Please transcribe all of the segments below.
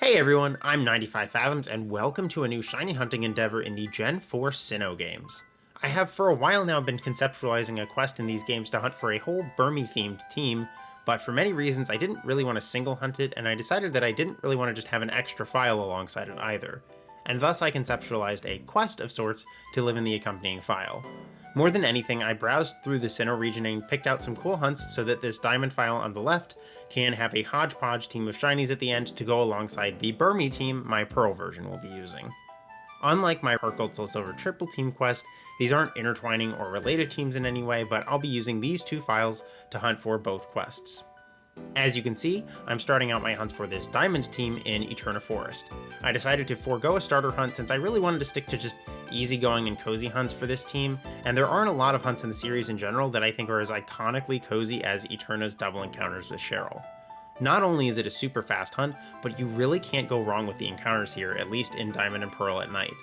Hey everyone, I'm 95 Fathoms and welcome to a new shiny hunting endeavor in the Gen 4 Sinnoh games. I have for a while now been conceptualizing a quest in these games to hunt for a whole Burmy-themed team, but for many reasons I didn't really want to single hunt it, and I decided that I didn't really want to just have an extra file alongside it either, and thus I conceptualized a quest of sorts to live in the accompanying file. More than anything, I browsed through the Sinnoh region and picked out some cool hunts so that this diamond file on the left can have a hodgepodge team of shinies at the end to go alongside the Burmy team my Pearl version will be using. Unlike my Heart Gold Soul Silver triple team quest, these aren't intertwining or related teams in any way, but I'll be using these two files to hunt for both quests. As you can see, I'm starting out my hunts for this diamond team in Eterna Forest. I decided to forego a starter hunt since I really wanted to stick to just easygoing and cozy hunts for this team, and there aren't a lot of hunts in the series in general that I think are as iconically cozy as Eterna's double encounters with Cheryl. Not only is it a super fast hunt, but you really can't go wrong with the encounters here, at least in Diamond and Pearl at night.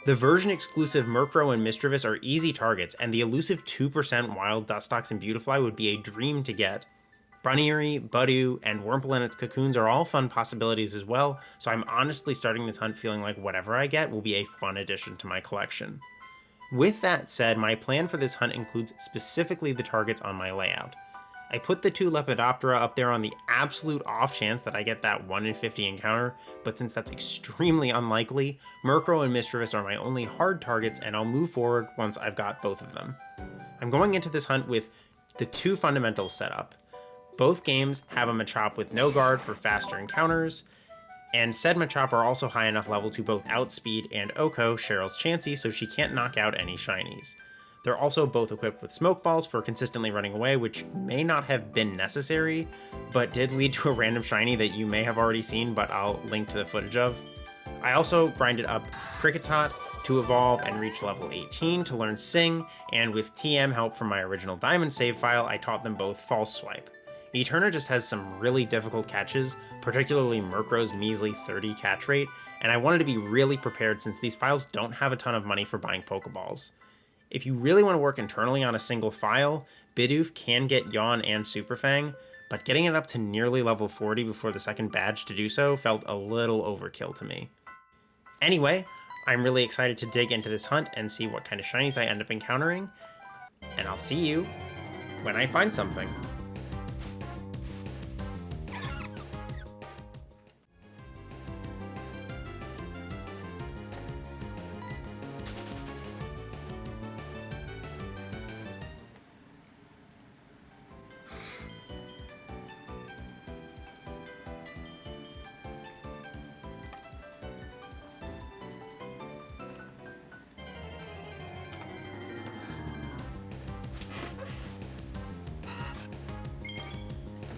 The version-exclusive Murkrow and Misdreavus are easy targets, and the elusive 2% wild Dustox and Beautifly would be a dream to get. Buneary, Budew, and Wurmple and its cocoons are all fun possibilities as well, so I'm honestly starting this hunt feeling like whatever I get will be a fun addition to my collection. With that said, my plan for this hunt includes specifically the targets on my layout. I put the two Lepidoptera up there on the absolute off chance that I get that 1 in 50 encounter, but since that's extremely unlikely, Murkrow and Misdreavus are my only hard targets, and I'll move forward once I've got both of them. I'm going into this hunt with the two fundamentals set up. Both games have a Machop with no guard for faster encounters, and said Machop are also high enough level to both outspeed and Oko Cheryl's Chansey so she can't knock out any shinies. They're also both equipped with smoke balls for consistently running away, which may not have been necessary, but did lead to a random shiny that you may have already seen, but I'll link to the footage of. I also grinded up Kricketot to evolve and reach level 18 to learn Sing, and with TM help from my original Diamond save file, I taught them both False Swipe. Eterna just has some really difficult catches, particularly Murkrow's measly 30 catch rate, and I wanted to be really prepared since these files don't have a ton of money for buying Pokeballs. If you really want to work internally on a single file, Bidoof can get Yawn and Superfang, but getting it up to nearly level 40 before the second badge to do so felt a little overkill to me. Anyway, I'm really excited to dig into this hunt and see what kind of shinies I end up encountering, and I'll see you when I find something.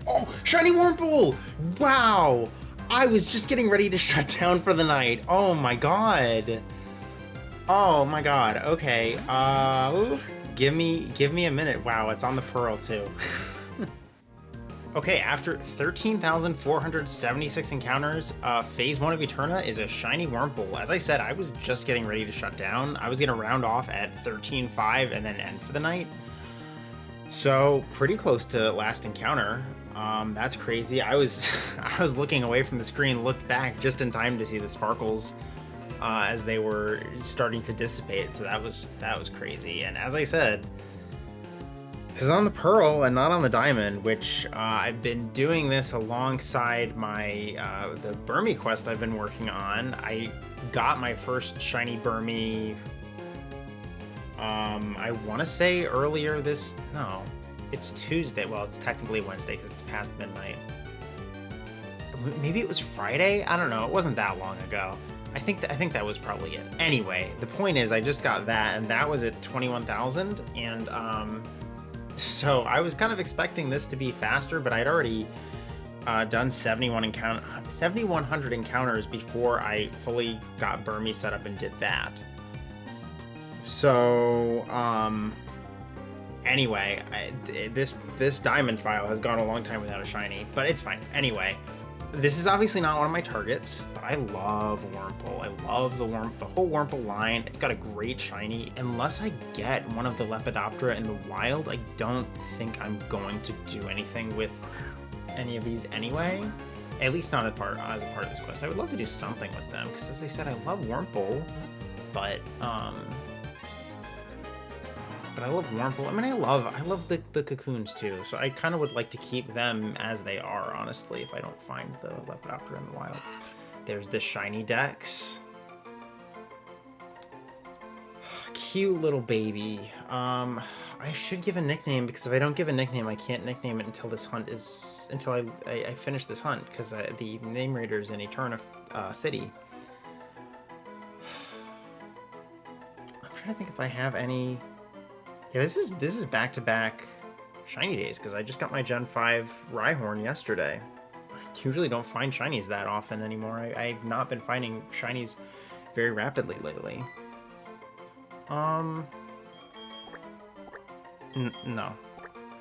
Oh, shiny Wurmple! Wow! I was just getting ready to shut down for the night. Oh my god. Oh my god. Okay. Give me a minute. Wow, it's on the Pearl too. Okay, after 13,476 encounters, Phase 1 of Eterna is a shiny Wurmple. As I said, I was just getting ready to shut down. I was gonna round off at 13.5 and then end for the night. So, pretty close to last encounter. That's crazy. I was looking away from the screen, looked back just in time to see the sparkles as they were starting to dissipate. So that was crazy. And as I said, this is on the Pearl and not on the Diamond, which I've been doing this alongside my the Burmy quest I've been working on. I got my first shiny Burmy. I want to say earlier no, it's Tuesday. Well, it's technically Wednesday because it's past midnight. Maybe it was Friday. I don't know. It wasn't that long ago. I think that was probably it. Anyway, the point is I just got that, and that was at 21,000, and so I was kind of expecting this to be faster, but I'd already done 7,100 encounters before I fully got Burmy set up and did that. So, anyway, this Diamond file has gone a long time without a shiny, but it's fine. Anyway, this is obviously not one of my targets, but I love Wurmple. I love the whole Wurmple line. It's got a great shiny. Unless I get one of the Lepidoptera in the wild, I don't think I'm going to do anything with any of these anyway. At least not as a part of this quest. I would love to do something with them, because as I said, I love Wurmple, but I love Wurmple. I mean, I love the cocoons too, so I kind of would like to keep them as they are, honestly, if I don't find the Lepidoptera in the wild. There's the shiny Dex. Cute little baby. I should give a nickname, because if I don't give a nickname, I can't nickname it until this hunt is... until I finish this hunt, because the name raiders in Eterna City. I'm trying to think if I have any... Yeah, this is back-to-back shiny days, because I just got my Gen 5 Rhyhorn yesterday. I usually don't find shinies that often anymore. I've not been finding shinies very rapidly lately. No.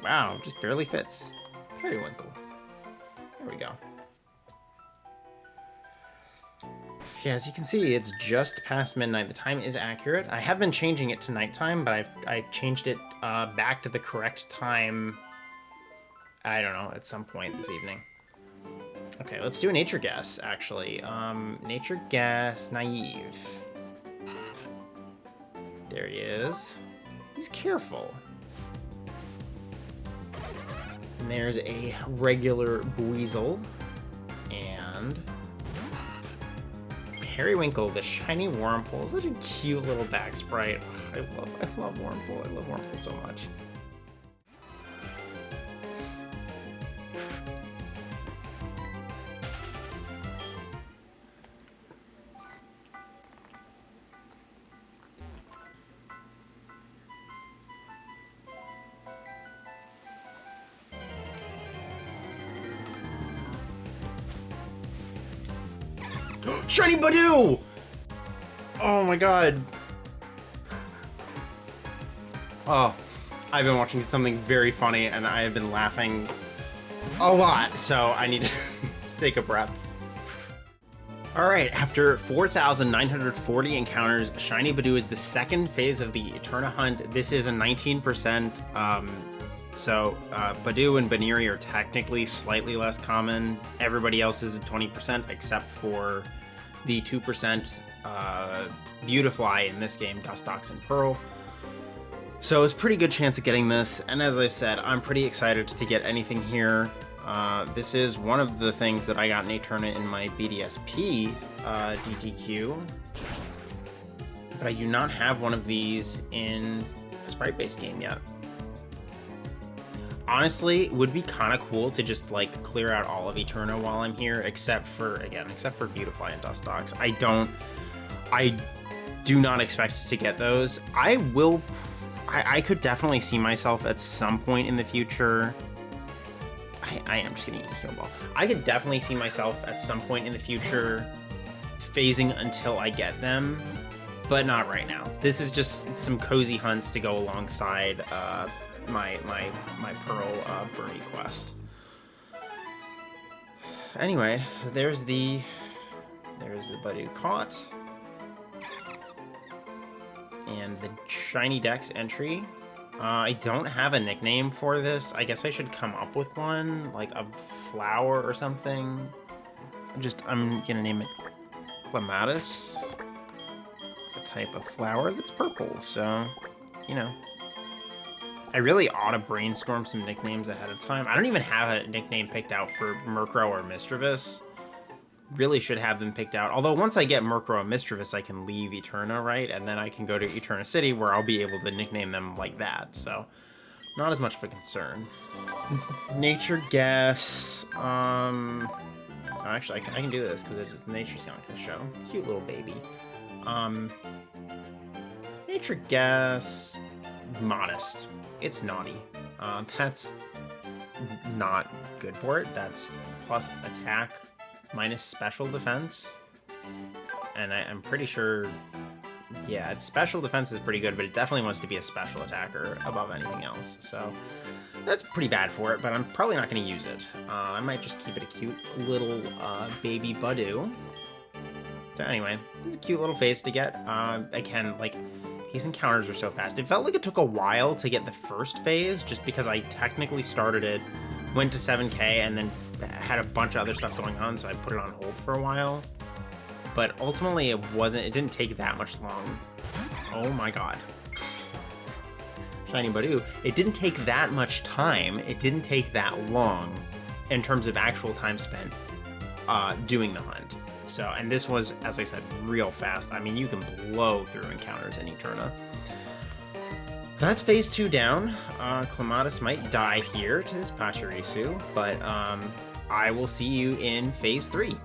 Wow, just barely fits. Periwinkle. There we go. Yeah, as you can see, it's just past midnight. The time is accurate. I have been changing it to nighttime, but I changed it back to the correct time, I don't know, at some point this evening. Okay, let's do a nature guess, actually. Nature guess, naive. There he is. He's careful. And there's a regular Buizel. And Periwinkle, the shiny Wurmple. Such a cute little back sprite. I love Wurmple. I love Wurmple so much. Shiny Badoo! Oh my god. Oh, I've been watching something very funny and I have been laughing a lot, so I need to take a breath. Alright, after 4,940 encounters, Shiny Badoo is the second phase of the Eterna hunt. This is a 19%, so Badoo and Baniri are technically slightly less common. Everybody else is at 20%, except for the 2% Beautifly in this game, Dustox and Pearl. So it's a pretty good chance of getting this, and as I've said, I'm pretty excited to get anything here. This is one of the things that I got in Eterna in my BDSP DTQ, but I do not have one of these in a sprite-based game yet. Honestly, it would be kind of cool to just like clear out all of Eterna while I'm here, except for Beautifly and Dustox. I do not expect to get those. I could definitely see myself at some point in the future. I am just gonna use a heal ball. I could definitely see myself at some point in the future phasing until I get them, but not right now. This is just some cozy hunts to go alongside my Pearl Bernie quest. Anyway, there's the Badoo caught. And the Shiny Dex entry. I don't have a nickname for this. I guess I should come up with one, like a flower or something. I'm gonna name it Clematis. It's a type of flower that's purple, so, you know. I really ought to brainstorm some nicknames ahead of time. I don't even have a nickname picked out for Murkrow or Misdreavus. Really should have them picked out. Although once I get Murkrow and Misdreavus, I can leave Eterna, right? And then I can go to Eterna City where I'll be able to nickname them like that. So, not as much of a concern. Nature guess. Actually, I can do this because it's just nature's not going to show. Cute little baby. Nature guess. Modest. It's naughty. That's not good for it. That's plus attack minus special defense. And I'm pretty sure, yeah, its special defense is pretty good, but it definitely wants to be a special attacker above anything else. So that's pretty bad for it, but I'm probably not going to use it. I might just keep it a cute little baby Badoo. So anyway, this is a cute little phase to get. Again, like, these encounters are so fast. It felt like it took a while to get the first phase, just because I technically started it, went to 7K, and then had a bunch of other stuff going on, so I put it on hold for a while. But ultimately, it didn't take that much long. Oh my god. Shiny Badoo. It didn't take that much time. It didn't take that long in terms of actual time spent doing the hunt. So, and this was, as I said, real fast. I mean, you can blow through encounters in Eterna. That's phase 2 down. Clematis might die here to this Pachirisu, but I will see you in phase 3.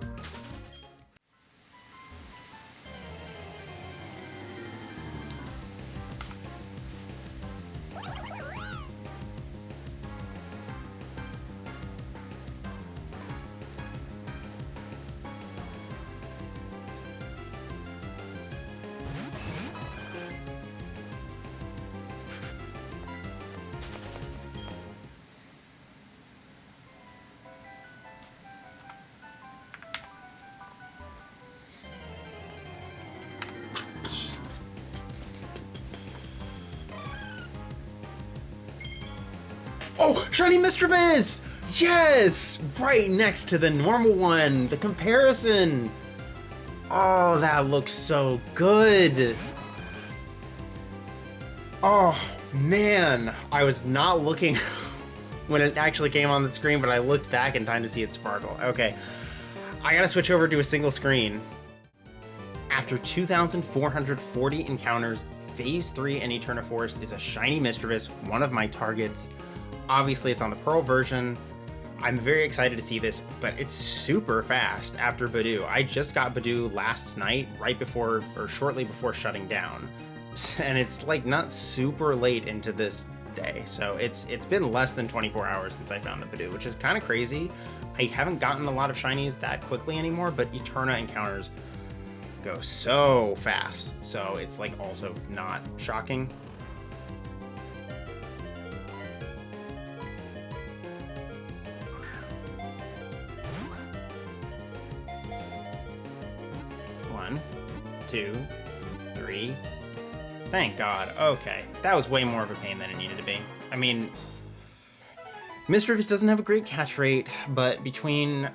Oh, shiny Misdreavus! Yes! Right next to the normal one, the comparison. Oh, that looks so good. Oh, man. I was not looking when it actually came on the screen, but I looked back in time to see it sparkle. Okay, I gotta switch over to a single screen. After 2,440 encounters, Phase 3 in Eterna Forest is a shiny Misdreavus, one of my targets. Obviously, it's on the Pearl version. I'm very excited to see this, but it's super fast after Badoo. I just got Badoo last night, right before, or shortly before shutting down. And it's like not super late into this day. So it's been less than 24 hours since I found the Badoo, which is kind of crazy. I haven't gotten a lot of shinies that quickly anymore, but Eterna encounters go so fast. So it's like also not shocking. One, 2, 3. Thank God. Okay. That was way more of a pain than it needed to be. I mean, Misdreavus doesn't have a great catch rate, but between...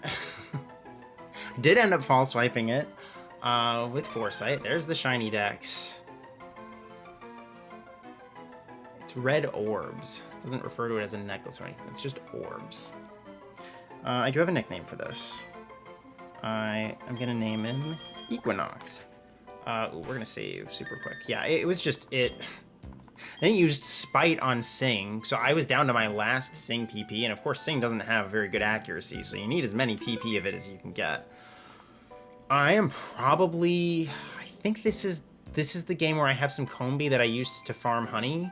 did end up fall swiping it with Foresight. There's the shiny Dex. It's red orbs. Doesn't refer to it as a necklace or anything. It's just orbs. I do have a nickname for this. I am going to name him Equinox. We're gonna save super quick. Yeah, it was just it. Then it used Spite on Sing, so I was down to my last Sing PP, and of course Sing doesn't have very good accuracy, so you need as many PP of it as you can get. I am probably, I think this is the game where I have some Combi that I used to farm honey.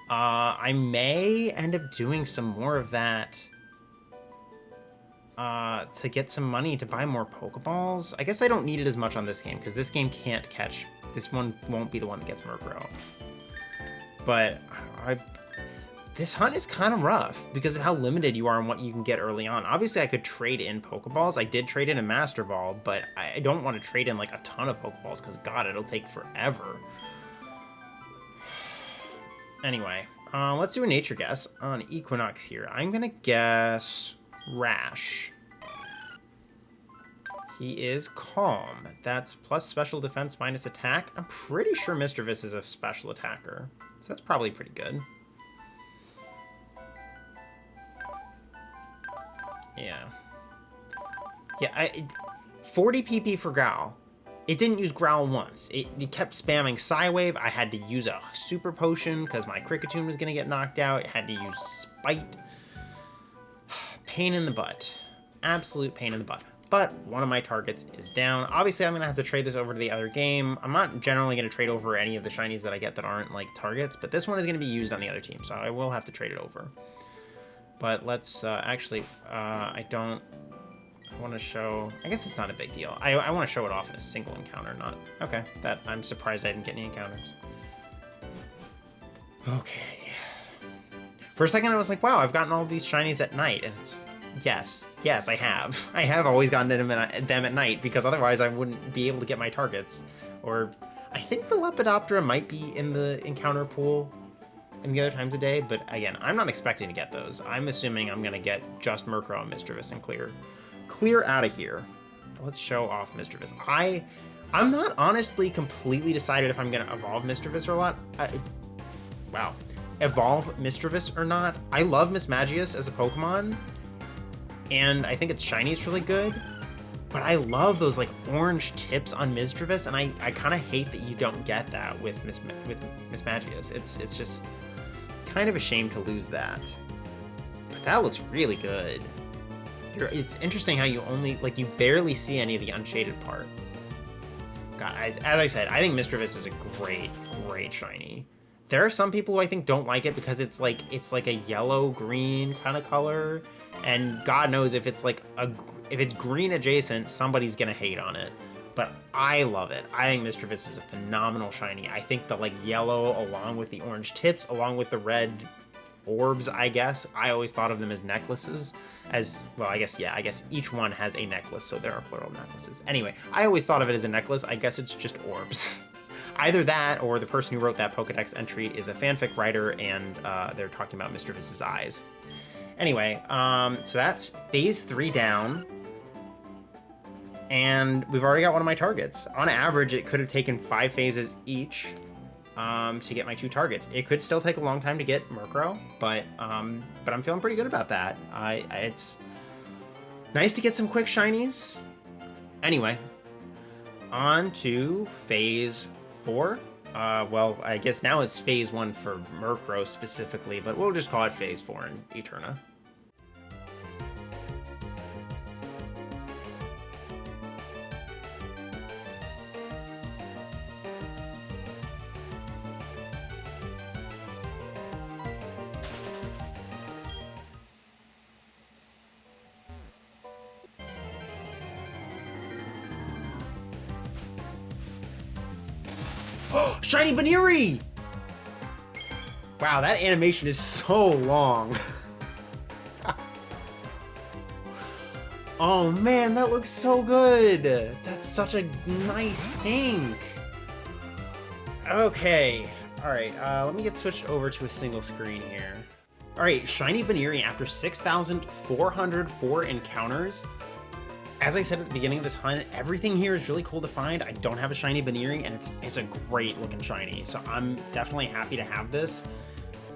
I may end up doing some more of that. To get some money to buy more Pokeballs. I guess I don't need it as much on this game, because this game can't catch... This one won't be the one that gets Murkrow. But this hunt is kind of rough, because of how limited you are on what you can get early on. Obviously, I could trade in Pokeballs. I did trade in a Master Ball, but I don't want to trade in, like, a ton of Pokeballs, because, God, it'll take forever. Anyway, let's do a nature guess on Equinox here. I'm gonna guess... Rash. He is calm. That's plus special defense minus attack. I'm pretty sure Misdreavus is a special attacker, so that's probably pretty good. Yeah. Yeah, 40 PP for Growl. It didn't use Growl once. It kept spamming Psywave. I had to use a Super Potion because my Kricketune was going to get knocked out. It had to use Spite. Pain in the butt. Absolute pain in the butt. But one of my targets is down. Obviously, I'm going to have to trade this over to the other game. I'm not generally going to trade over any of the shinies that I get that aren't, like, targets, but this one is going to be used on the other team, so I will have to trade it over. But let's, actually, I want to show... I guess it's not a big deal. I want to show it off in a single encounter, not... Okay, I'm surprised I didn't get any encounters. Okay. For a second, I was like, wow, I've gotten all these shinies at night, and it's... Yes, I have. I have always gotten them at night, because otherwise I wouldn't be able to get my targets. Or, I think the Lepidoptera might be in the encounter pool. in the other times of day, but again, I'm not expecting to get those. I'm assuming I'm going to get just Murkrow and Misdreavus and clear out of here. Let's show off Misdreavus. I'm not honestly completely decided if I'm going to evolve Misdreavus or not. Wow. Evolve Misdreavus or not. I love Mismagius as a Pokemon, and I think its shiny is really good, but I love those like orange tips on Misdreavus, and I kind of hate that you don't get that with Mismagius. It's just kind of a shame to lose that. But that looks really good. It's interesting how you only, like, you barely see any of the unshaded part. God, as I said, I think Misdreavus is a great shiny. There are some people who I think don't like it because it's like a yellow-green kind of color, and God knows if it's green adjacent, somebody's gonna hate on it. But I love it. I think Misdreavus is a phenomenal shiny. I think the like yellow along with the orange tips, along with the red orbs, I guess. I always thought of them as necklaces. As well, I guess each one has a necklace, so there are plural necklaces. Anyway, I always thought of it as a necklace. I guess it's just orbs. Either that, or the person who wrote that Pokedex entry is a fanfic writer, and they're talking about Misdreavus' eyes. Anyway, so that's phase 3 down. And we've already got one of my targets. On average, it could have taken 5 phases each to get my 2 targets. It could still take a long time to get Murkrow, but I'm feeling pretty good about that. It's nice to get some quick shinies. Anyway, on to phase 4. Well, I guess now it's phase 1 for Murkrow specifically, but we'll just call it phase 4 in Eterna. Shiny Baniri! Wow, that animation is so long. Oh man, that looks so good. That's such a nice pink. Okay, all right, let me get switched over to a single screen here. All right, Shiny Baniri after 6,404 encounters. As I said at the beginning of this hunt, everything here is really cool to find. I don't have a shiny Baniri, and it's a great looking shiny, so I'm definitely happy to have this.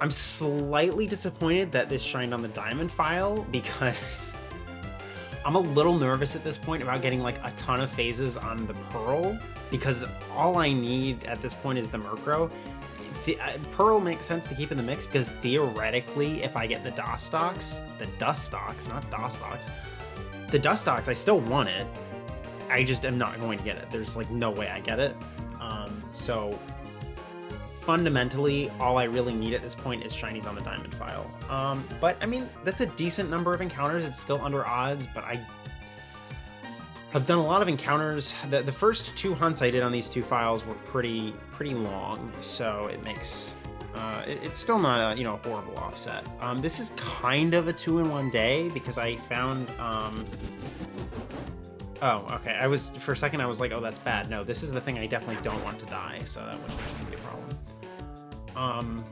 I'm slightly disappointed that this shined on the diamond file because I'm a little nervous at this point about getting like a ton of phases on the Pearl, because all I need at this point is the Murkrow. Pearl makes sense to keep in the mix because theoretically, if I get the Dustox, not Dustox, the Dustox, I still want it. I just am not going to get it. There's like no way I get it. So fundamentally, all I really need at this point is shinies on the diamond file. But I mean, that's a decent number of encounters. It's still under odds, but I have done a lot of encounters. The first 2 hunts I did on these 2 files were pretty long, so it makes it's still not a horrible offset. This is kind of a 2-in-1 day because I found oh, okay. For a second I was like, oh, that's bad. No, this is the thing I definitely don't want to die, so that wouldn't be a problem.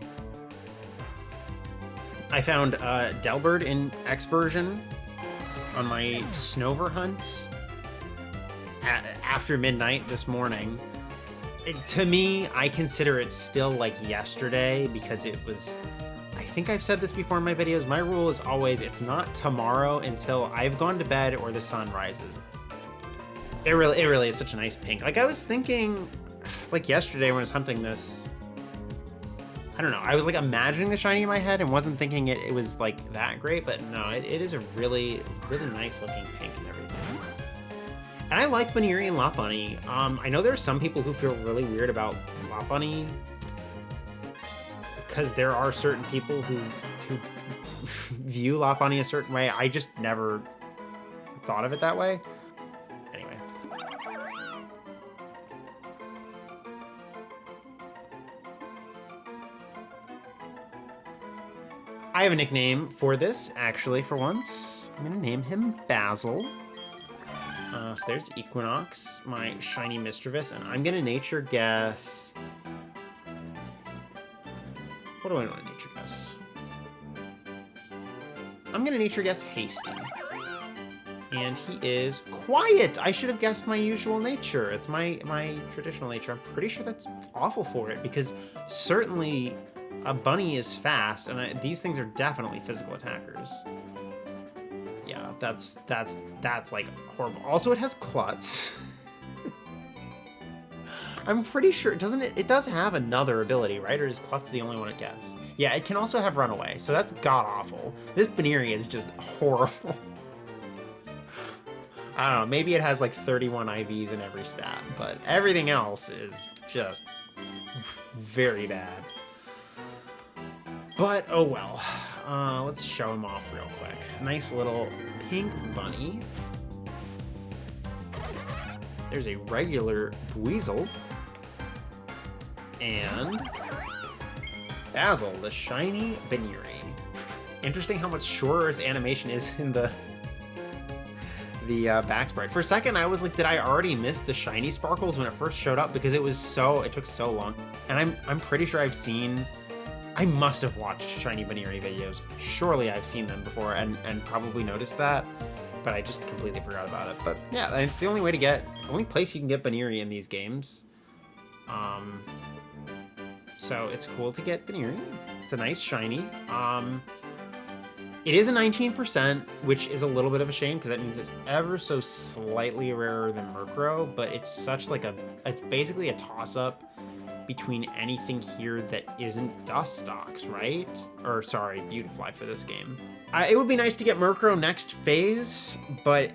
I found Delbird in X version on my Snover hunt after midnight this morning. To me, I consider it still like yesterday because it was, I think I've said this before in my videos, my rule is always, it's not tomorrow until I've gone to bed or the sun rises. It really is such a nice pink. Like I was thinking, like yesterday when I was hunting this, I don't know, I was like imagining the shiny in my head and wasn't thinking it was like that great, but no, it is a really nice looking pink and everything. And I like Baniri and Lopunny. I know there are some people who feel really weird about Lopunny because there are certain people who view Lopunny a certain way. I just never thought of it that way. Anyway. I have a nickname for this, actually, for once. I'm gonna name him Basil. So there's Equinox, my shiny Misdreavus, and I'm gonna nature guess What do I want to nature guess? I'm gonna nature guess Hasty. And he is quiet. I should have guessed my usual nature. It's my traditional nature. I'm pretty sure that's awful for it because certainly a bunny is fast, and these things are definitely physical attackers. Yeah, that's like horrible. Also, it has Klutz. I'm pretty sure it does have another ability, right? Or is Klutz the only one it gets? Yeah, it can also have Runaway, so that's god-awful. This Baneri is just horrible. I don't know, maybe it has like 31 IVs in every stat, but everything else is just very bad. But, oh well. Let's show him off real quick. Nice little pink bunny. There's a regular Weasel. And Basil, the shiny Baneri. Interesting how much shorter his animation is in the back sprite. For a second, I was like, did I already miss the shiny sparkles when it first showed up? Because it took so long. And I'm pretty sure I must have watched shiny Baneri videos. Surely I've seen them before and probably noticed that, but I just completely forgot about it. But yeah, it's the only place you can get Baneri in these games. So it's cool to get Baneri. It's a nice shiny. It is a 19%, which is a little bit of a shame because that means it's ever so slightly rarer than Murkrow, but it's such like it's basically a toss-up between anything here that isn't Dustox, right? Or sorry, Beautifly for this game. It would be nice to get Murkrow next phase, but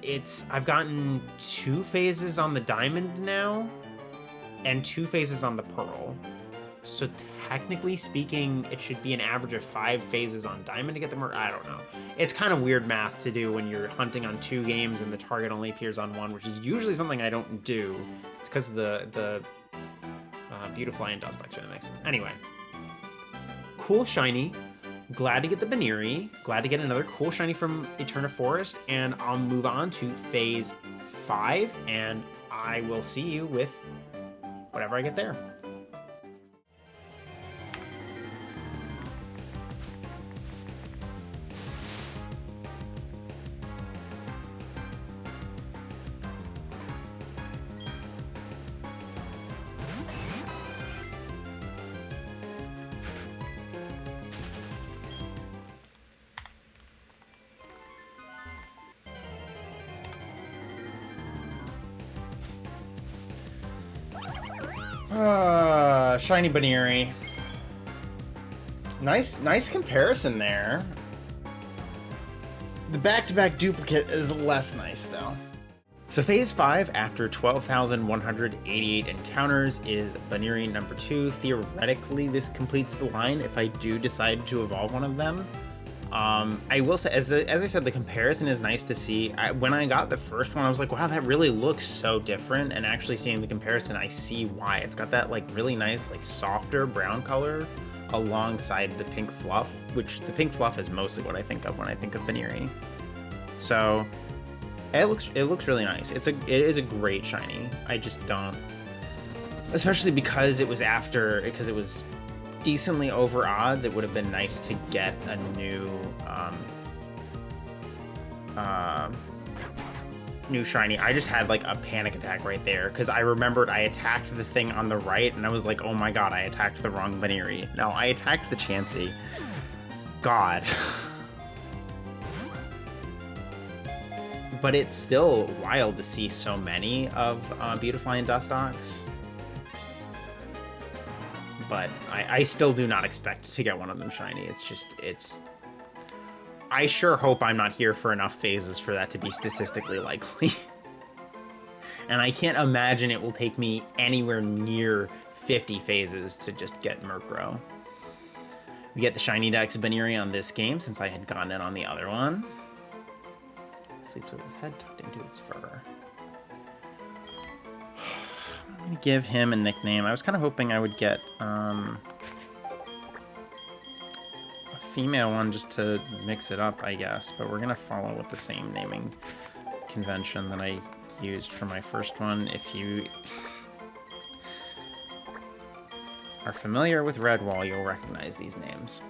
I've gotten 2 phases on the Diamond now, and 2 phases on the Pearl. So technically speaking, it should be an average of 5 phases on Diamond to get the Murkrow. I don't know. It's kind of weird math to do when you're hunting on 2 games and the target only appears on 1, which is usually something I don't do. It's because of the Beautifly and Dustox in the mix. Anyway, cool shiny. Glad to get the Baneri. Glad to get another cool shiny from Eterna Forest, and I'll move on to phase 5, and I will see you with whatever I get there. Shiny Baneri. Nice comparison there. The back-to-back duplicate is less nice, though. So phase 5, after 12,188 encounters, is Baneri number 2. Theoretically, this completes the line if I do decide to evolve one of them. I will say, as I said, the comparison is nice to see. When I got the first one, I was like, wow, that really looks so different. And actually seeing the comparison, I see why. It's got that like really nice, like softer brown color alongside the pink fluff, which the pink fluff is mostly what I think of when I think of Baneri. So it looks really nice. It is a great shiny. I just don't, especially because it was decently over odds. It would have been nice to get a new shiny. I just had like a panic attack right there because I remembered I attacked the thing on the right and I was like, oh my god, I attacked the wrong Baneri. No, I attacked the Chansey. God. But it's still wild to see so many of Beautifly and Dustox. But I still do not expect to get one of them shiny. I sure hope I'm not here for enough phases for that to be statistically likely. And I can't imagine it will take me anywhere near 50 phases to just get Murkrow. We get the shiny Dex Baneri on this game since I had gotten it on the other one. Sleeps with his head tucked into its fur. I'm gonna give him a nickname. I was kind of hoping I would get a female one just to mix it up, I guess, but we're gonna follow with the same naming convention that I used for my first one. are familiar with Redwall, you'll recognize these names.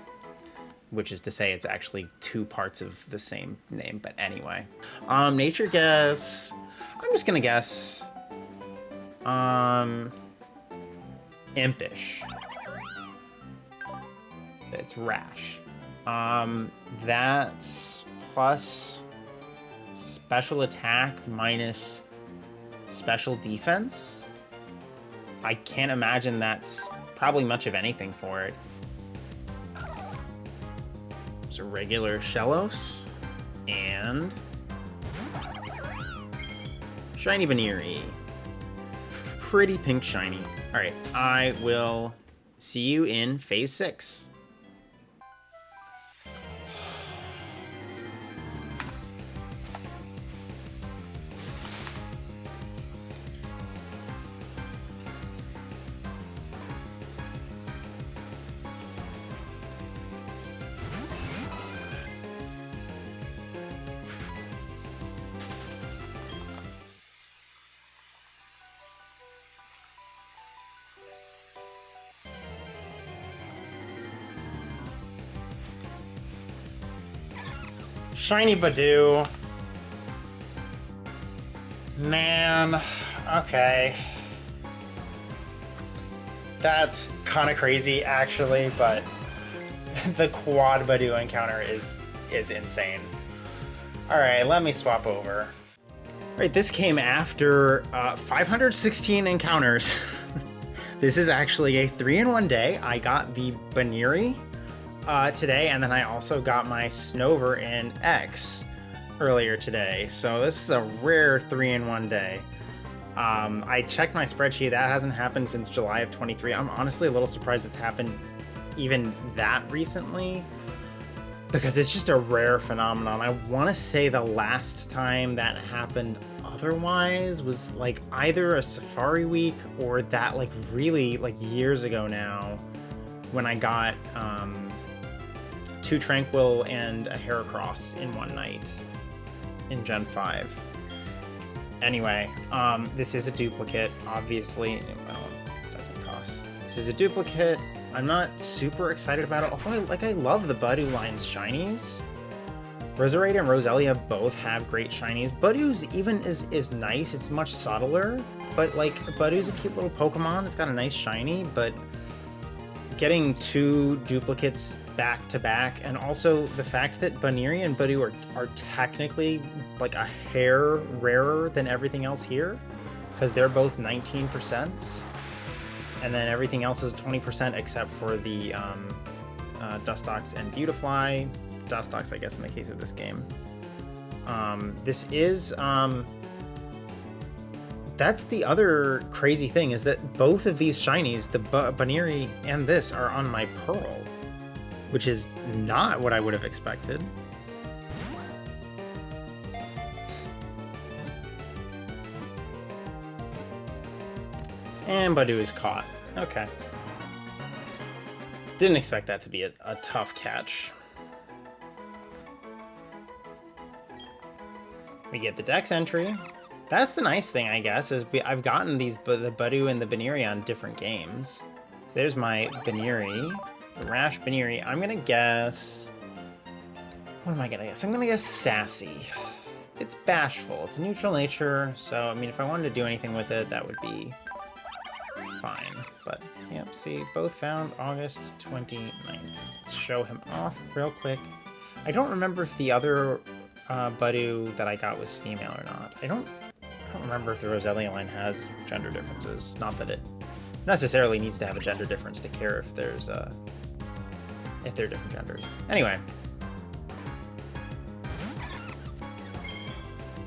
Which is to say it's actually two parts of the same name, but anyway. Nature guess. I'm just gonna guess. Impish. It's rash. That's plus special attack minus special defense. I can't imagine that's probably much of anything for it. There's a regular Shellos and shiny Baneri. Pretty pink shiny. All right, I will see you in phase 6. Shiny Badoo. Man, okay. That's kind of crazy, actually, but the quad Badoo encounter is insane. All right, let me swap over. All right, this came after 516 encounters. This is actually a 3-in-1 day. I got the Baneri today, and then I also got my Snover in X earlier today. So this is a rare 3-in-1 day. I checked my spreadsheet. That hasn't happened since July of 23. I'm honestly a little surprised it's happened even that recently, because it's just a rare phenomenon. I want to say the last time that happened otherwise was like either a Safari Week or that like really like years ago now, when I got 2 Tranquil and a Heracross in one night in Gen 5. Anyway, this is a duplicate, obviously. Well, assessment costs. This is a duplicate. I'm not super excited about it, although I love the Badoo line's shinies. Roserade and Roselia both have great shinies. Badoo's even is nice. It's much subtler, but like Badoo's a cute little Pokemon. It's got a nice shiny, but getting 2 duplicates back to back, and also the fact that Baneri and Badoo are technically like a hair rarer than everything else here, because they're both 19%, and then everything else is 20% except for the Dustox and Beautifly. Dustox, I guess, in the case of this game. This is that's the other crazy thing, is that both of these shinies, the Baneri and this, are on my Pearl, which is not what I would have expected. And Badoo is caught. Okay. Didn't expect that to be a tough catch. We get the Dex entry. That's the nice thing, I guess, is I've gotten the Badoo and the Baneri on different games. So there's my Baneri. The Rash Baneri. I'm gonna guess... What am I gonna guess? I'm gonna guess Sassy. It's bashful. It's a neutral nature, so, I mean, if I wanted to do anything with it, that would be fine. But, yep, see, both found August 29th. Let's show him off real quick. I don't remember if the other Badoo that I got was female or not. I don't remember if the Roselia line has gender differences. Not that it necessarily needs to have a gender difference to care if there's if they're different genders. Anyway.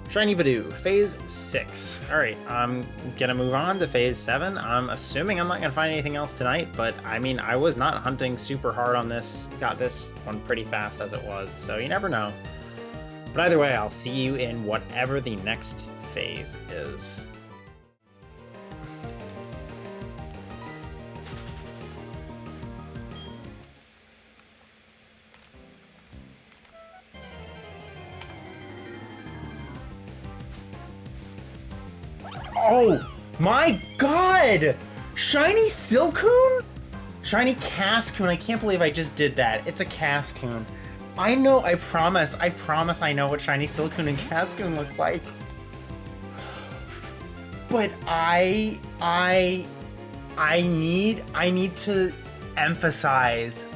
Shiny Badoo, phase 6. Alright, I'm gonna move on to phase 7. I'm assuming I'm not gonna find anything else tonight, but I mean, I was not hunting super hard on this. Got this one pretty fast as it was, so you never know. But either way, I'll see you in whatever the next phase is. Oh my god! Shiny Silcoon? Shiny Cascoon. I can't believe I just did that. It's a Cascoon. I know, I promise I know what shiny Silcoon and Cascoon look like. But I need to emphasize,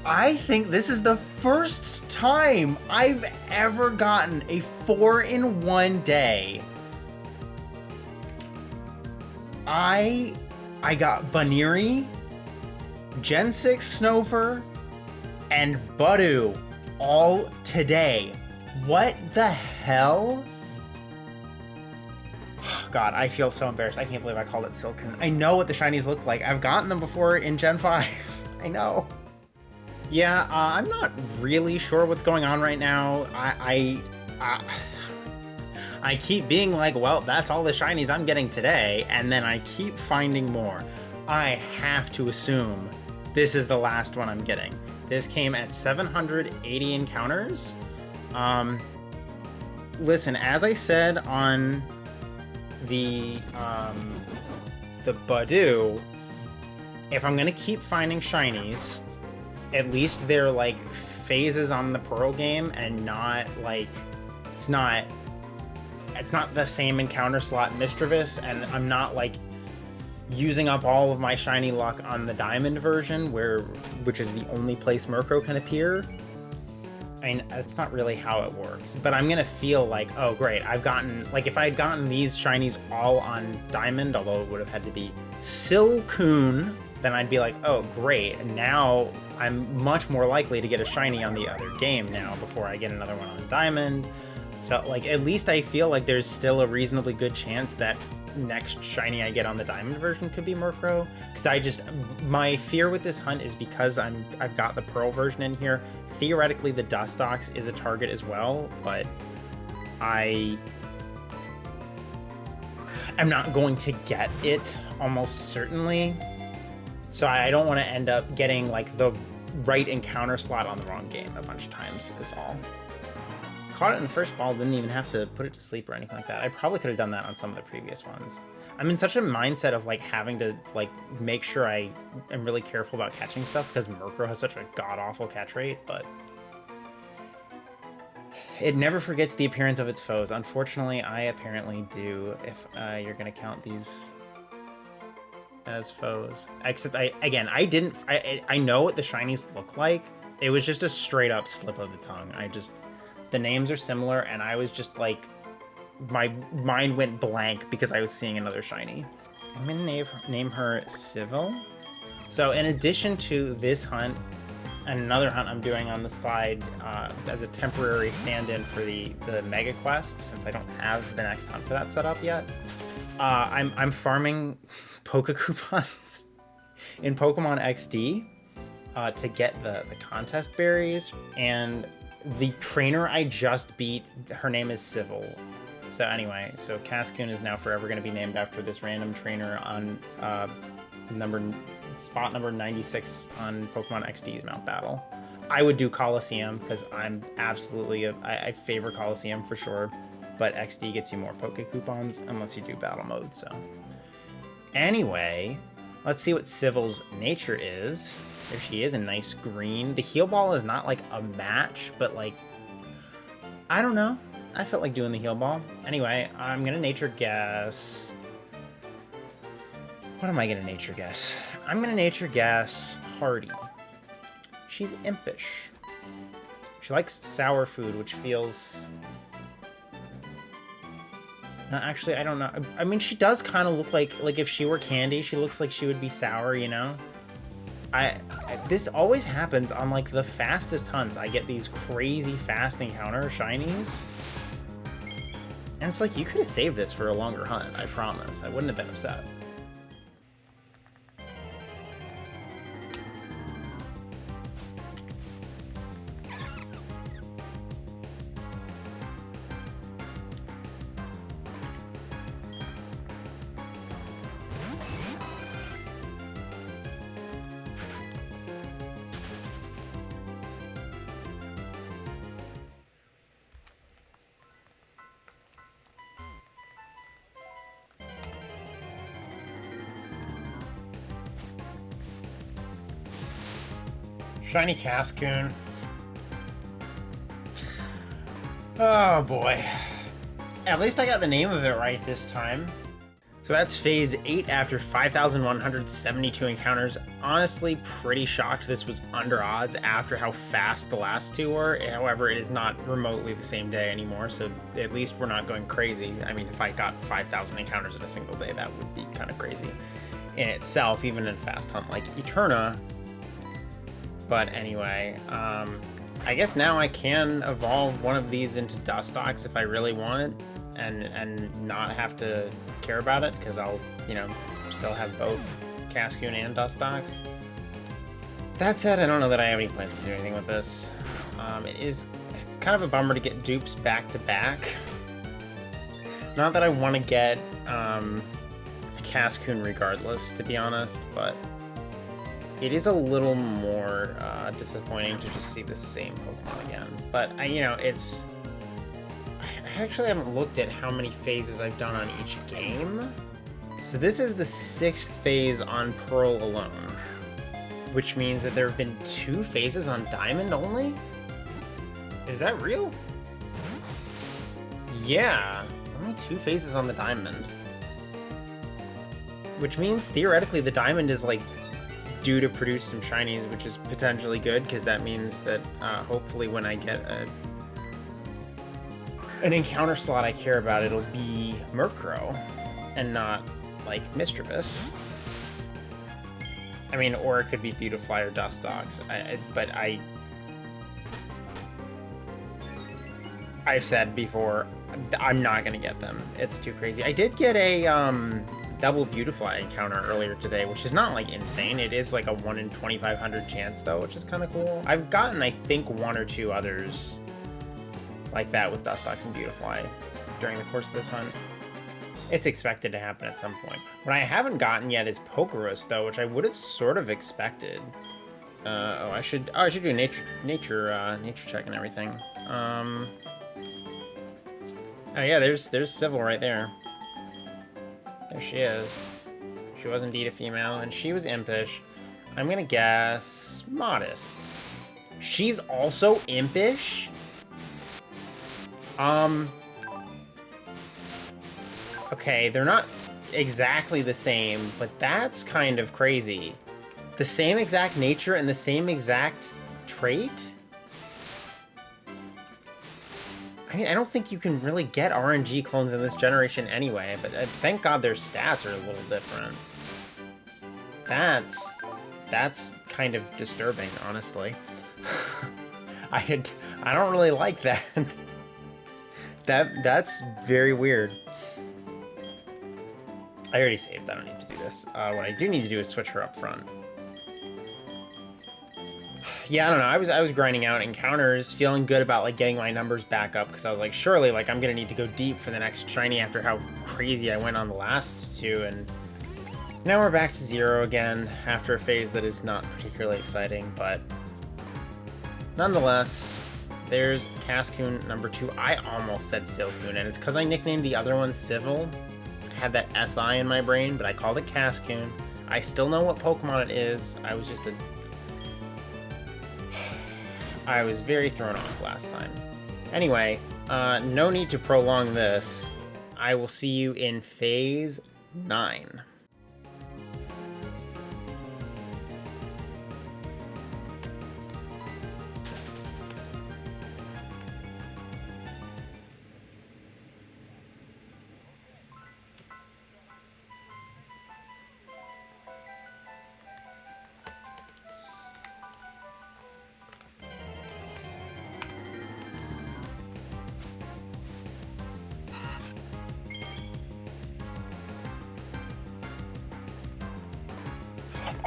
I think this is the first time I've ever gotten a 4-in-1 day. I got Baniri, Gen 6 Snover, and Budu all today. What the hell? God, I feel so embarrassed. I can't believe I called it Silcoon. I know what the shinies look like. I've gotten them before in Gen 5. I know. Yeah, I'm not really sure what's going on right now. I keep being like, well, that's all the shinies I'm getting today, and then I keep finding more. I have to assume this is the last one I'm getting. This came at 780 encounters. Listen, as I said on the Budu, if I'm gonna keep finding shinies, at least they're like phases on the Pearl game and not like it's not the same encounter slot Misdreavus, and I'm not like using up all of my shiny luck on the Diamond version, which is the only place Murkrow can appear. I mean, that's not really how it works, but I'm gonna feel like, oh great, I've gotten, like if I had gotten these shinies all on Diamond, although it would have had to be Silcoon, then I'd be like, oh great, now I'm much more likely to get a shiny on the other game now before I get another one on Diamond. So like, at least I feel like there's still a reasonably good chance that next shiny I get on the Diamond version could be Murkrow, because my fear with this hunt is because I've got the Pearl version in here. Theoretically, the Dustox is a target as well, but I'm not going to get it almost certainly, so I don't want to end up getting like the right encounter slot on the wrong game a bunch of times is all. Caught it in the first ball, didn't even have to put it to sleep or anything like that. I probably could have done that on some of the previous ones. I'm in such a mindset of like having to like make sure I am really careful about catching stuff because Murkrow has such a god-awful catch rate, but it never forgets the appearance of its foes. Unfortunately, I apparently do, if you're gonna count these as foes. Except I know what the shinies look like. It was just a straight up slip of the tongue. The names are similar, and I was just like, my mind went blank because I was seeing another shiny. I'm gonna name her Civil. So in addition to this hunt, and another hunt I'm doing on the side as a temporary stand-in for the Mega Quest, since I don't have the next hunt for that set up yet, I'm farming Pokecoupons in Pokemon XD to get the contest berries, and the trainer I just beat, her name is Civil. So anyway, so Cascoon is now forever going to be named after this random trainer on spot number 96 on Pokemon XD's Mount Battle. I would do Coliseum because I'm absolutely I favor Coliseum for sure, but XD gets you more Pokecoupons unless you do battle mode. So anyway, let's see what Civil's nature is. There she is, a nice green. The heal ball is not like a match, but like, I don't know. I felt like doing the heal ball. Anyway, I'm gonna nature guess. What am I gonna nature guess? I'm gonna nature guess Hardy. She's impish. She likes sour food, which feels... No, actually, I don't know. I mean, she does kind of look like if she were candy, she looks like she would be sour, you know? This always happens on like the fastest hunts. I get these crazy fast encounter shinies. And it's like, you could have saved this for a longer hunt, I promise. I wouldn't have been upset. Shiny Cascoon. Oh boy. At least I got the name of it right this time. So that's phase 8 after 5,172 encounters. Honestly, pretty shocked this was under odds after how fast the last two were. However, it is not remotely the same day anymore, so at least we're not going crazy. I mean, if I got 5,000 encounters in a single day, that would be kind of crazy in itself, even in a fast hunt like Eterna. But anyway, I guess now I can evolve one of these into Dustox if I really want it, and not have to care about it, because I'll, you know, still have both Cascoon and Dustox. That said, I don't know that I have any plans to do anything with this. It's kind of a bummer to get dupes back to back. Not that I want to get a Cascoon regardless, to be honest, but it is a little more disappointing to just see the same Pokemon again. But you know, it's, I actually haven't looked at how many phases I've done on each game. So this is the 6th phase on Pearl alone, which means that there have been 2 phases on Diamond only? Is that real? Yeah, only 2 phases on the Diamond. Which means theoretically the Diamond is like due to produce some shinies, which is potentially good, because that means that hopefully when I get an encounter slot I care about, it'll be Murkrow and not like Misdreavus. I mean, or it could be Beautifly or Dustox. But I've said before, I'm not gonna get them. It's too crazy. I did get a double Beautifly encounter earlier today, which is not like insane. It is like a 1 in 2,500 chance though, which is kind of cool. I've gotten, I think, 1 or 2 others like that with Dustox and Beautifly during the course of this hunt. It's expected to happen at some point. What I haven't gotten yet is Pokerus though, which I would have sort of expected. I should do a nature check and everything. Oh yeah, there's Civil right there. There she is. She was indeed a female, and she was impish. I'm gonna guess modest. She's also impish? Okay, they're not exactly the same, but that's kind of crazy. The same exact nature and the same exact trait? I mean, I don't think you can really get RNG clones in this generation anyway, but thank God their stats are a little different. That's kind of disturbing, honestly. I don't really like that. That's very weird. I already saved, I don't need to do this. What I do need to do is switch her up front. Yeah, I don't know, I was grinding out encounters, feeling good about like getting my numbers back up, because I was like, surely like I'm gonna need to go deep for the next shiny after how crazy I went on the last 2, and now we're back to 0 again after a phase that is not particularly exciting, but nonetheless, there's Cascoon number 2. I almost said Silcoon, and it's because I nicknamed the other one Civil. I had that SI in my brain, but I called it Cascoon. I still know what Pokemon it is. I was very thrown off last time. Anyway, no need to prolong this. I will see you in phase 9.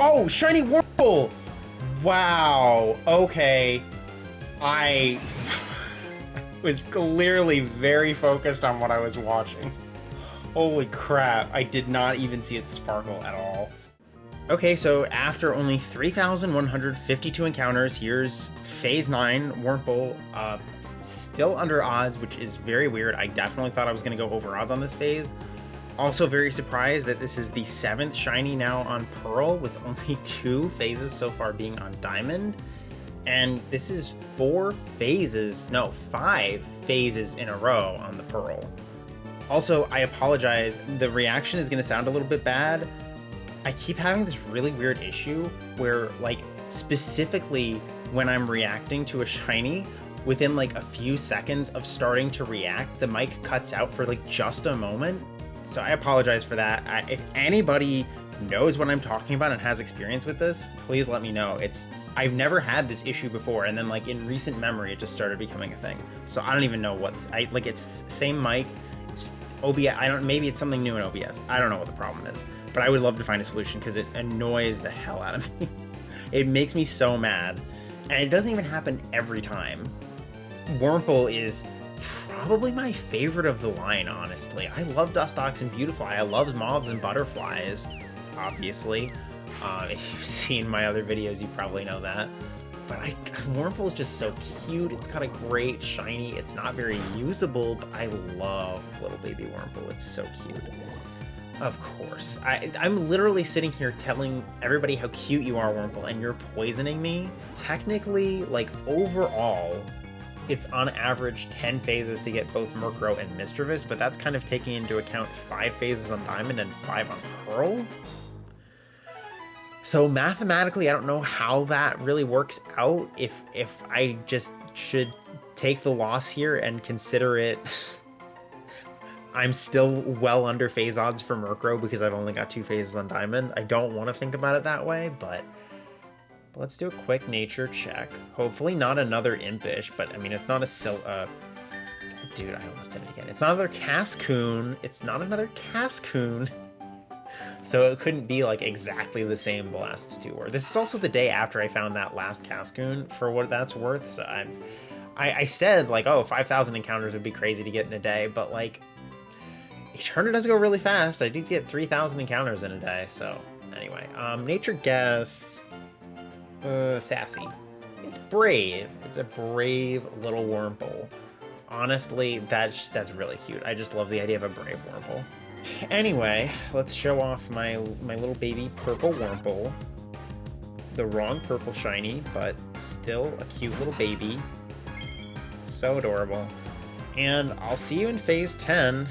Oh, shiny Wurmple! Wow, okay. I was clearly very focused on what I was watching. Holy crap, I did not even see it sparkle at all. Okay, so after only 3,152 encounters, here's phase 9 Wurmple. Still under odds, which is very weird. I definitely thought I was going to go over odds on this phase. Also very surprised that this is the 7th shiny now on Pearl, with only 2 phases so far being on Diamond. And this is 5 phases in a row on the Pearl. Also, I apologize, the reaction is going to sound a little bit bad. I keep having this really weird issue where, like, specifically when I'm reacting to a shiny, within like a few seconds of starting to react, the mic cuts out for like just a moment. So I apologize for that. If anybody knows what I'm talking about and has experience with this, please let me know. I've never had this issue before, and then like in recent memory it just started becoming a thing. So I don't even know it's same mic, OBS. Maybe it's something new in OBS. I don't know what the problem is, but I would love to find a solution because it annoys the hell out of me. It makes me so mad, and it doesn't even happen every time. Wurmple is probably my favorite of the line, honestly. I love Dustox and Beautifly. I love Moths and Butterflies, obviously. If you've seen my other videos, you probably know that. But Wurmple is just so cute. It's got a great shiny. It's not very usable, but I love little baby Wurmple. It's so cute. Of course. I'm literally sitting here telling everybody how cute you are, Wurmple, and you're poisoning me. Technically, like, overall, it's on average 10 phases to get both Murkrow and Misdreavus, but that's kind of taking into account 5 phases on Diamond and 5 on Pearl. So mathematically, I don't know how that really works out. If I just should take the loss here and consider it... I'm still well under phase odds for Murkrow because I've only got 2 phases on Diamond. I don't want to think about it that way, but let's do a quick nature check. Hopefully not another Impish, but I mean, it's not a dude, I almost did it again. It's not another Cascoon. It's not another Cascoon. So it couldn't be like exactly the same the last 2 were. This is also the day after I found that last Cascoon, for what that's worth. So I said like, oh, 5,000 encounters would be crazy to get in a day, but like, Eterna does go really fast. I did get 3,000 encounters in a day, so anyway. Nature guess... Sassy. It's brave. It's a brave little Wurmple. Honestly, that's really cute. I just love the idea of a brave Wurmple. Anyway, let's show off my little baby purple Wurmple. The wrong purple shiny, but still a cute little baby. So adorable. And I'll see you in phase 10.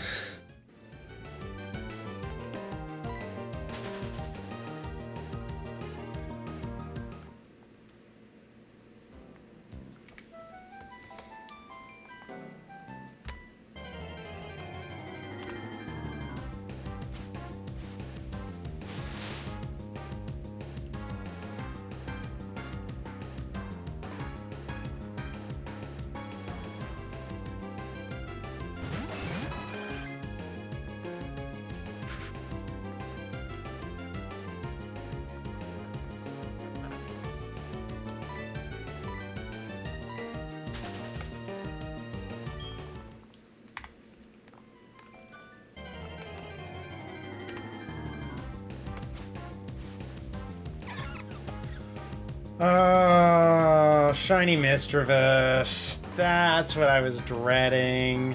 Oh, shiny Misdreavus. That's what I was dreading.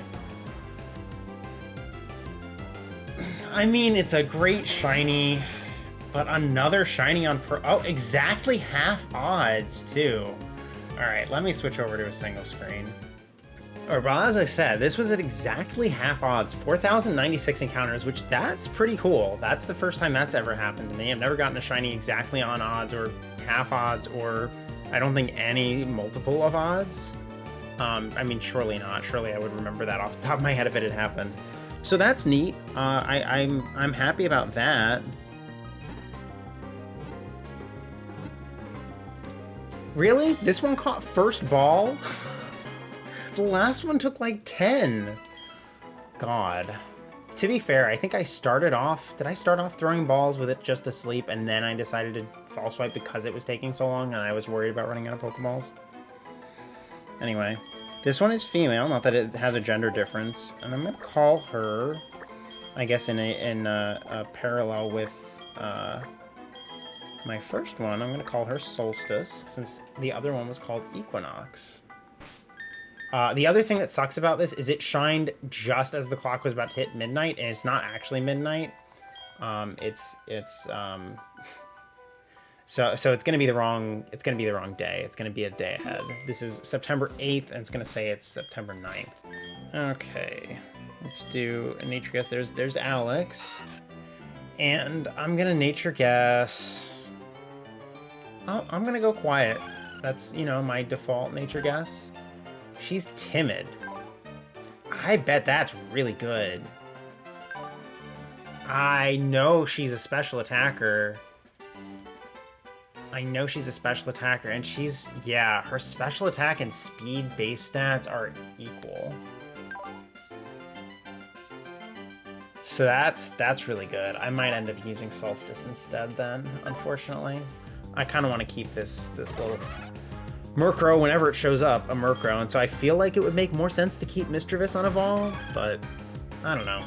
I mean, it's a great shiny, but another shiny on oh, exactly half odds, too. Alright, let me switch over to a single screen. Alright, well, as I said, this was at exactly half odds. 4,096 encounters, which that's pretty cool. That's the first time that's ever happened to me. I've never gotten a shiny exactly on odds, or half odds, or I don't think any multiple of odds. I mean, surely not. Surely I would remember that off the top of my head if it had happened. So that's neat. I'm happy about that. Really? This one caught first ball? The last one took like 10. God. To be fair, I think I started off... Did I start off throwing balls with it just asleep, and then I decided to fall swipe because it was taking so long and I was worried about running out of Pokeballs? Anyway, this one is female, not that it has a gender difference. And I'm going to call her, I guess in a parallel with my first one, I'm going to call her Solstice, since the other one was called Equinox. The other thing that sucks about this is it shined just as the clock was about to hit midnight, and it's not actually midnight. So it's gonna be the wrong day. It's gonna be a day ahead. This is September 8th, and it's gonna say it's September 9th. Okay, let's do a nature guess. There's Alex, and I'm gonna nature guess. Oh, I'm gonna go quiet. That's, you know, my default nature guess. She's timid. I bet that's really good. I know she's a special attacker. And she's, yeah, her special attack and speed base stats are equal. So that's really good. I might end up using Solstice instead then, unfortunately. I kind of want to keep this little Murkrow whenever it shows up, a Murkrow, and so I feel like it would make more sense to keep Misdreavus unevolved, but I don't know.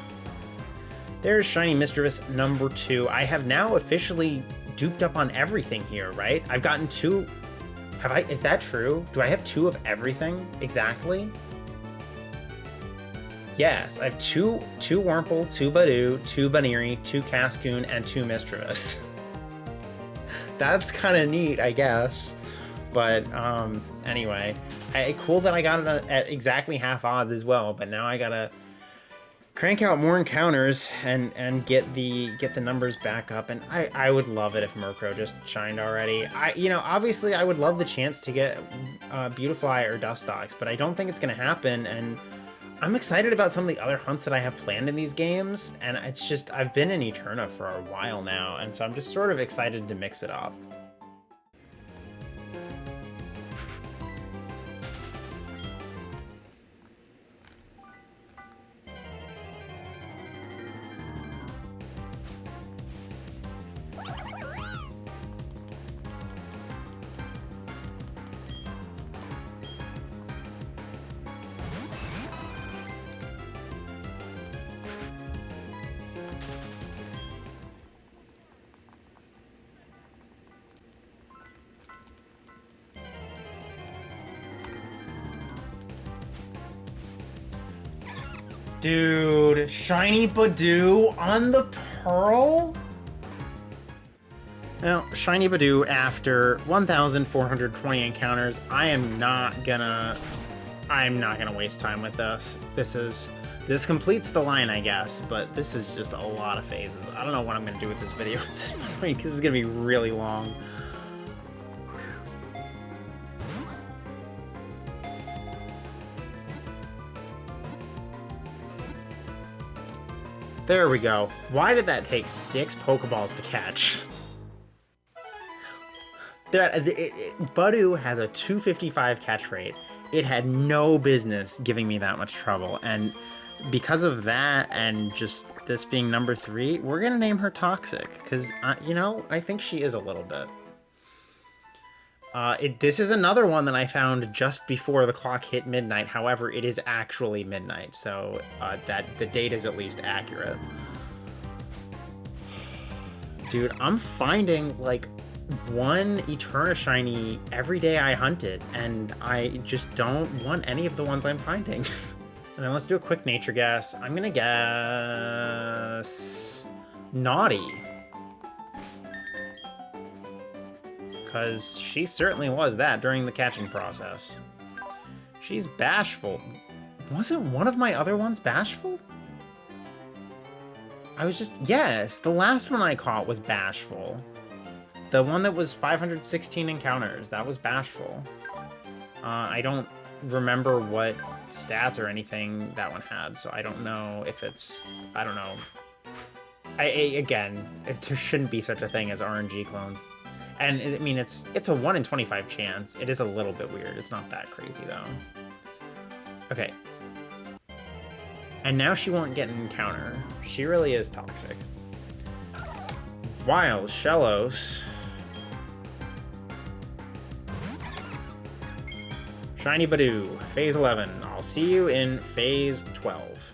There's Shiny Misdreavus number 2. I have now officially duped up on everything here, right? I've gotten 2. Have I? Is that true? Do I have 2 of everything exactly? Yes, I have 2 Wurmple, 2 Badoo, 2 Baniri, 2 Cascoon, and 2 Misdreavus. That's kind of neat, I guess. But anyway, cool that I got it at exactly half odds as well. But now I gotta crank out more encounters and get the numbers back up. And I would love it if Murkrow just shined already. You know, obviously I would love the chance to get Beautifly or Dustox, but I don't think it's gonna happen. And I'm excited about some of the other hunts that I have planned in these games. And it's just, I've been in Eterna for a while now, and so I'm just sort of excited to mix it up. Dude, Shiny Badoo on the Pearl? Now, Shiny Badoo after 1,420 encounters, I'm not gonna waste time with this. This completes the line, I guess, but this is just a lot of phases. I don't know what I'm gonna do with this video at this point, because this is gonna be really long. There we go. Why did that take 6 Pokeballs to catch? Badoo has a 255 catch rate. It had no business giving me that much trouble, and because of that and just this being number 3, we're gonna name her Toxic, because, you know, I think she is a little bit. This is another one that I found just before the clock hit midnight. However, it is actually midnight, so that the date is at least accurate. Dude, I'm finding like 1 Eterna shiny every day I hunt it, and I just don't want any of the ones I'm finding. And then let's do a quick nature guess. I'm gonna guess Naughty. Because she certainly was that during the catching process. She's bashful. Wasn't one of my other ones bashful? Yes, the last one I caught was bashful. The one that was 516 encounters, that was bashful. I don't remember what stats or anything that one had, so I don't know if it's, I don't know. Again, there shouldn't be such a thing as RNG clones. And I mean, it's a 1 in 25 chance. It is a little bit weird. It's not that crazy though. Okay. And now she won't get an encounter. She really is toxic. Wild Shellos. Shiny Badoo, phase 11. I'll see you in phase 12.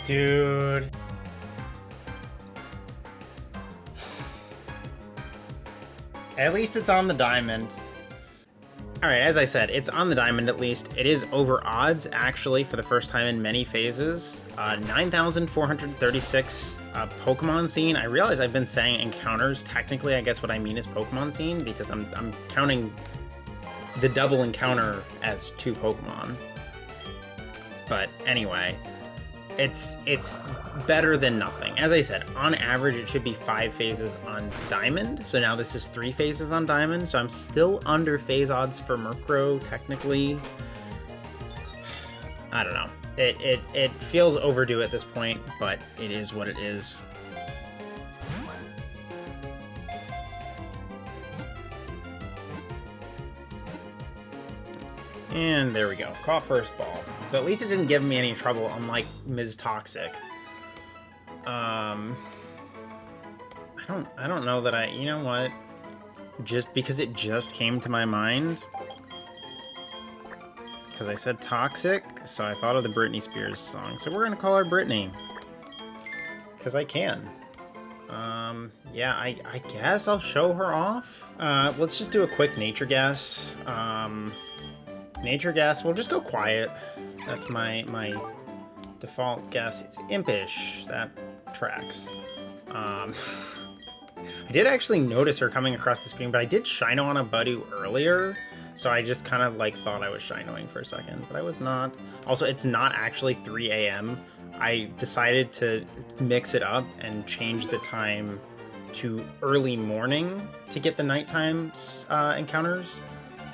Dude. At least it's on the diamond. Alright, as I said, it's on the diamond at least. It is over odds, actually, for the first time in many phases. 9,436 Pokemon scene. I realize I've been saying encounters. Technically, I guess what I mean is Pokemon scene, because I'm counting the double encounter as 2 Pokemon. But anyway, it's better than nothing. As I said, on average, it should be 5 phases on Diamond. So now this is 3 phases on Diamond. So I'm still under phase odds for Murkrow, technically. I don't know. It feels overdue at this point, but it is what it is. And there we go. Caught first ball. So at least it didn't give me any trouble, unlike Ms. Toxic. I don't know that you know what? Just because it just came to my mind. Because I said Toxic, so I thought of the Britney Spears song. So we're gonna call her Britney. Because I can. Yeah, I guess I'll show her off. Let's just do a quick nature guess. Nature guess, we'll just go quiet. That's my default guess. It's impish. That tracks. I did actually notice her coming across the screen, but I did Shino on a Budu earlier, so I just kind of like thought I was Shinoing for a second, but I was not. Also, it's not actually 3 a.m. I decided to mix it up and change the time to early morning to get the nighttime encounters,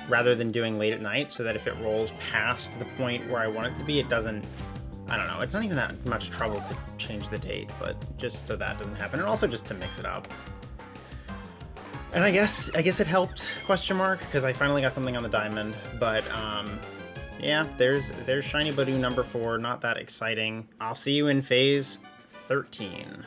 rather than doing late at night, so that if it rolls past the point where I want it to be, it doesn't, I don't know, it's not even that much trouble to change the date, but just so that doesn't happen, and also just to mix it up. And I guess it helped, question mark, because I finally got something on the diamond, but yeah, there's Shiny Budu number 4, not that exciting. I'll see you in phase 13.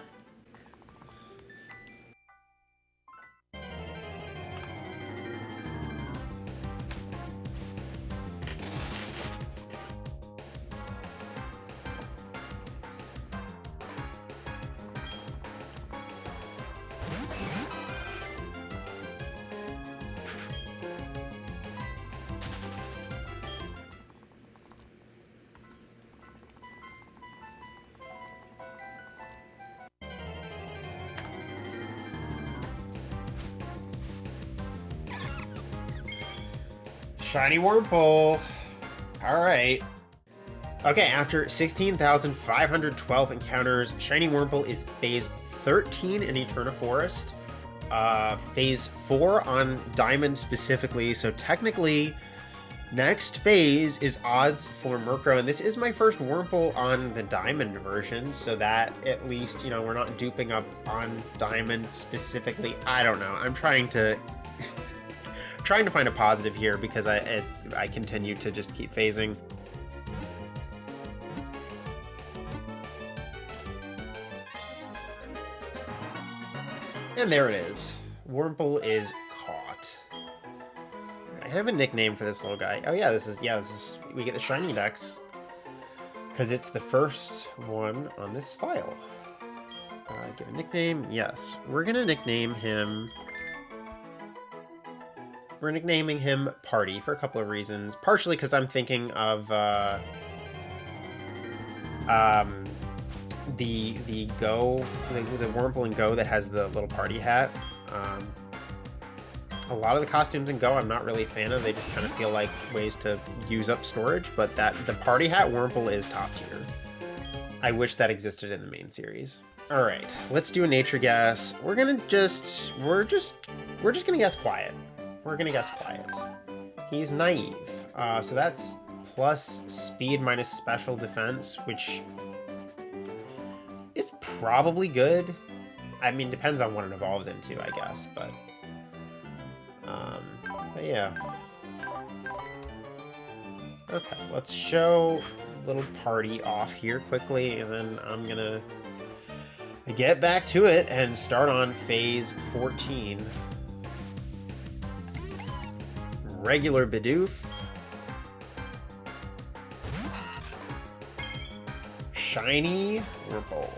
Shiny Wurmple. Alright. Okay, after 16,512 encounters, Shiny Wurmple is phase 13 in Eterna Forest. Phase 4 on Diamond specifically, so technically, next phase is odds for Murkrow, and this is my first Wurmple on the Diamond version, so that at least, you know, we're not duping up on Diamond specifically. I don't know. I'm trying to find a positive here, because I continue to just keep phasing. And there it is. Wurmple is caught. I have a nickname for this little guy. Oh yeah, this is we get the shiny dex, because it's the first one on this file. Give a nickname. Yes, we're gonna nickname him. We're nicknaming him Party for a couple of reasons. Partially because I'm thinking of the Wurmple in Go that has the little party hat. A lot of the costumes in Go I'm not really a fan of. They just kind of feel like ways to use up storage, but the party hat Wurmple is top tier. I wish that existed in the main series. All right, let's do a nature guess. We're just gonna guess quiet. We're gonna guess quiet. He's naive. So that's plus speed minus special defense, which is probably good. I mean, depends on what it evolves into, I guess, but yeah. Okay, let's show little Party off here quickly, and then I'm gonna get back to it and start on phase 14. Regular Bidoof. shiny Ripple.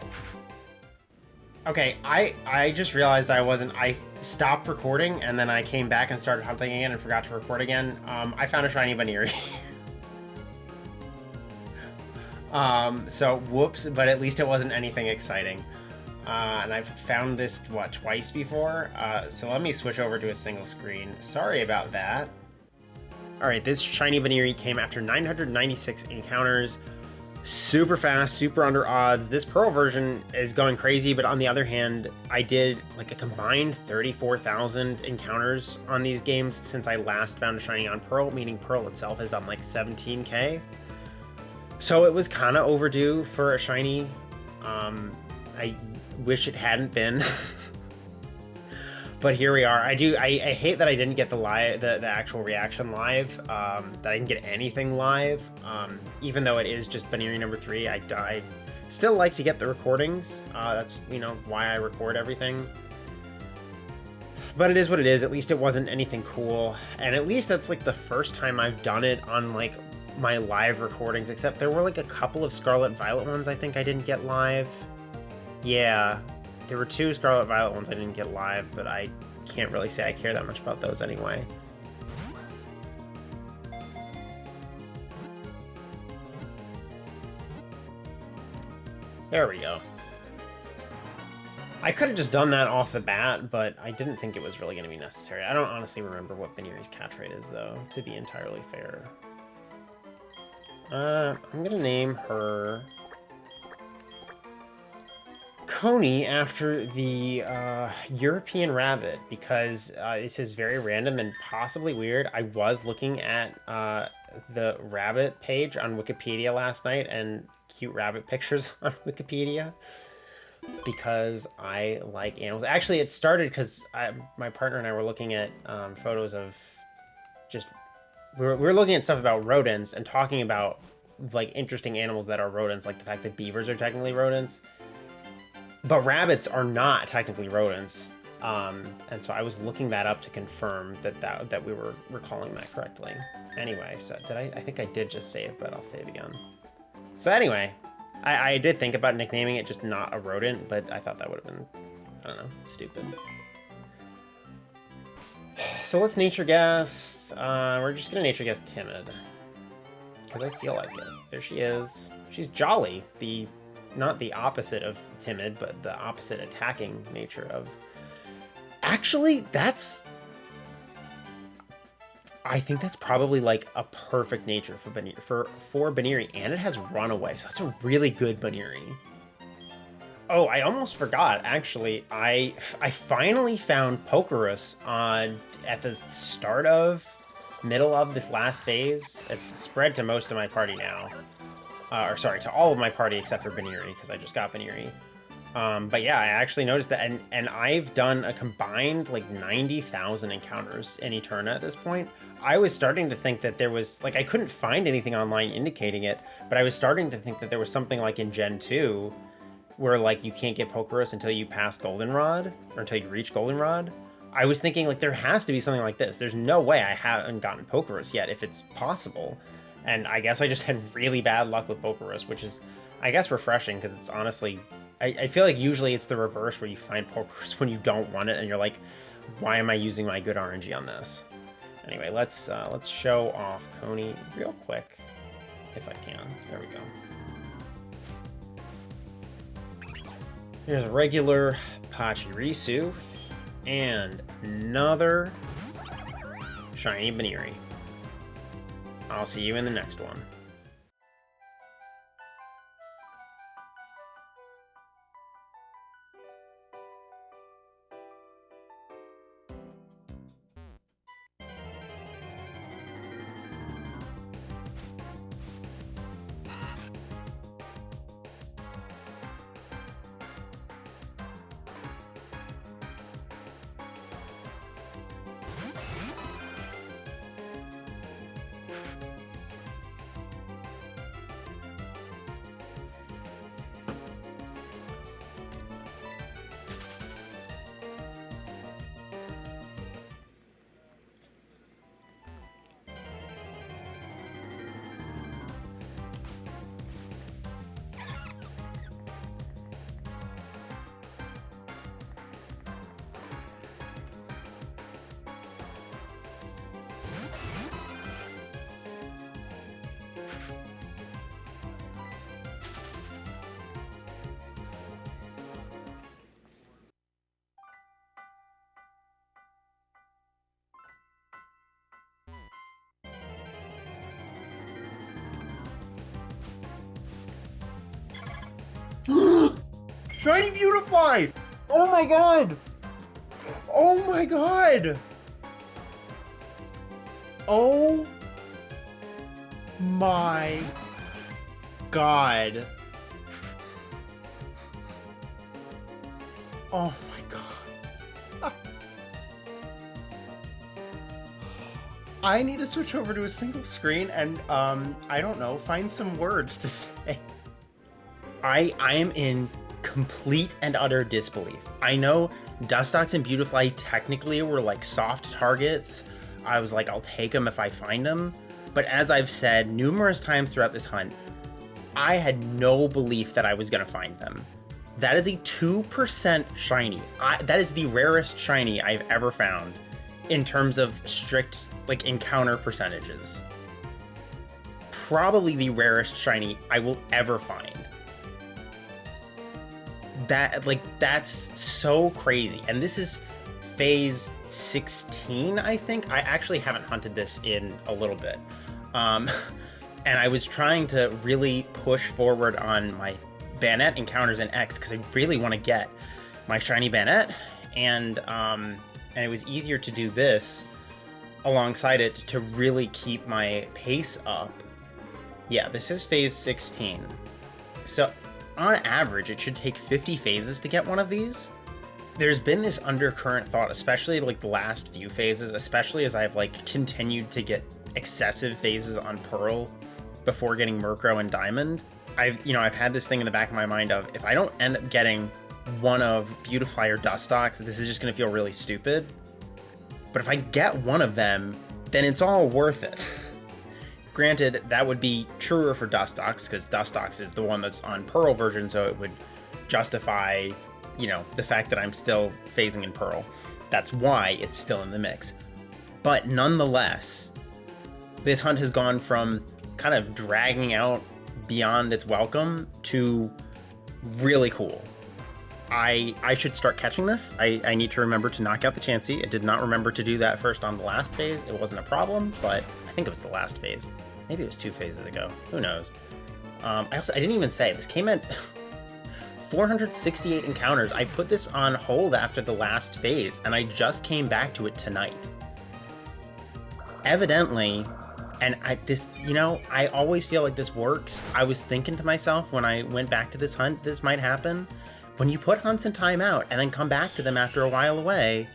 Okay, I just realized I stopped recording and then I came back and started hunting again and forgot to record again. I found a shiny Baneri. So whoops, but at least it wasn't anything exciting. And I've found this, what, twice before? So let me switch over to a single screen. Sorry about that. Alright, this shiny Baneri came after 996 encounters. Super fast, super under odds. This Pearl version is going crazy, but on the other hand, I did like a combined 34,000 encounters on these games since I last found a shiny on Pearl, meaning Pearl itself has done like 17k. So it was kind of overdue for a shiny. I wish it hadn't been. But here we are. I hate that I didn't get the actual reaction live, that I didn't get anything live, even though it is just Baneri number 3. I still like to get the recordings. That's, you know, why I record everything. But it is what it is. At least it wasn't anything cool. And at least that's like the first time I've done it on like my live recordings, except there were like a couple of Scarlet Violet ones I think I didn't get live. Yeah. There were 2 Scarlet Violet ones I didn't get live, but I can't really say I care that much about those anyway. There we go. I could have just done that off the bat, but I didn't think it was really going to be necessary. I don't honestly remember what Baneri's catch rate is, though, to be entirely fair. I'm going to name her Coney after the European rabbit, because this is very random and possibly weird. I was looking at the rabbit page on Wikipedia last night and cute rabbit pictures on Wikipedia because I like animals. Actually, it started because my partner and I were looking at photos of just... We were looking at stuff about rodents and talking about like interesting animals that are rodents, like the fact that beavers are technically rodents. But rabbits are not technically rodents, and so I was looking that up to confirm that we were recalling that correctly. Anyway, so I think I did just save, but I'll save again. So anyway, I did think about nicknaming it just not a rodent, but I thought that would have been, I don't know, stupid. So let's nature guess. We're just gonna nature guess timid, because I feel like it. There she is. She's jolly. Not the opposite of timid, but the opposite attacking nature of... Actually, I think that's probably like a perfect nature for Baneri, and it has runaway, so that's a really good Baneri. Oh, I almost forgot, actually. I finally found Pokerus at the start of, middle of this last phase. It's spread to most of my party now. Or sorry, to all of my party except for Baneri, because I just got Baneri. But yeah, I actually noticed that, and I've done a combined like 90,000 encounters in Eterna at this point. I was starting to think that there was, like, I couldn't find anything online indicating it, but I was starting to think that there was something like in Gen 2, where like you can't get Pokerus until you pass Goldenrod, or until you reach Goldenrod. I was thinking like there has to be something like this. There's no way I haven't gotten Pokerus yet if it's possible. And I guess I just had really bad luck with Pokerus, which is, I guess, refreshing, because it's honestly... I feel like usually it's the reverse where you find Pokerus when you don't want it, and you're like, why am I using my good RNG on this? Anyway, let's show off Coney real quick, if I can. There we go. Here's a regular Pachirisu, and another shiny Baneri. I'll see you in the next one. Shiny Beautifly! Oh my god! Oh my god! Oh my god. Oh my god. I need to switch over to a single screen and, I don't know, find some words to say. I am in complete and utter disbelief. I know Dustox and Beautifly technically were like soft targets. I was like, I'll take them if I find them. But as I've said numerous times throughout this hunt, I had no belief that I was going to find them. That is a 2% shiny. That is the rarest shiny I've ever found in terms of strict like encounter percentages. Probably the rarest shiny I will ever find. That's so crazy. And this is phase 16, I think. I actually haven't hunted this in a little bit. And I was trying to really push forward on my Banette encounters in X because I really want to get my shiny Banette, and it was easier to do this alongside it to really keep my pace up. Yeah, this is phase 16. So on average, it should take 50 phases to get one of these. There's been this undercurrent thought, especially like the last few phases, especially as I've like continued to get excessive phases on Pearl before getting Murkrow and Diamond. I've had this thing in the back of my mind of, if I don't end up getting one of Beautifly or Dustox, this is just going to feel really stupid. But if I get one of them, then it's all worth it. Granted, that would be truer for Dustox, because Dustox is the one that's on Pearl version, so it would justify, the fact that I'm still phasing in Pearl. That's why it's still in the mix. But nonetheless, this hunt has gone from kind of dragging out beyond its welcome to really cool. I should start catching this. I need to remember to knock out the Chansey. I did not remember to do that first on the last phase. It wasn't a problem, but I think it was the last phase. Maybe it was 2 phases ago. Who knows? I didn't even say, this came at 468 encounters. I put this on hold after the last phase, and I just came back to it tonight. Evidently, and I always feel like this works. I was thinking to myself when I went back to this hunt, this might happen. When you put hunts in timeout and then come back to them after a while away,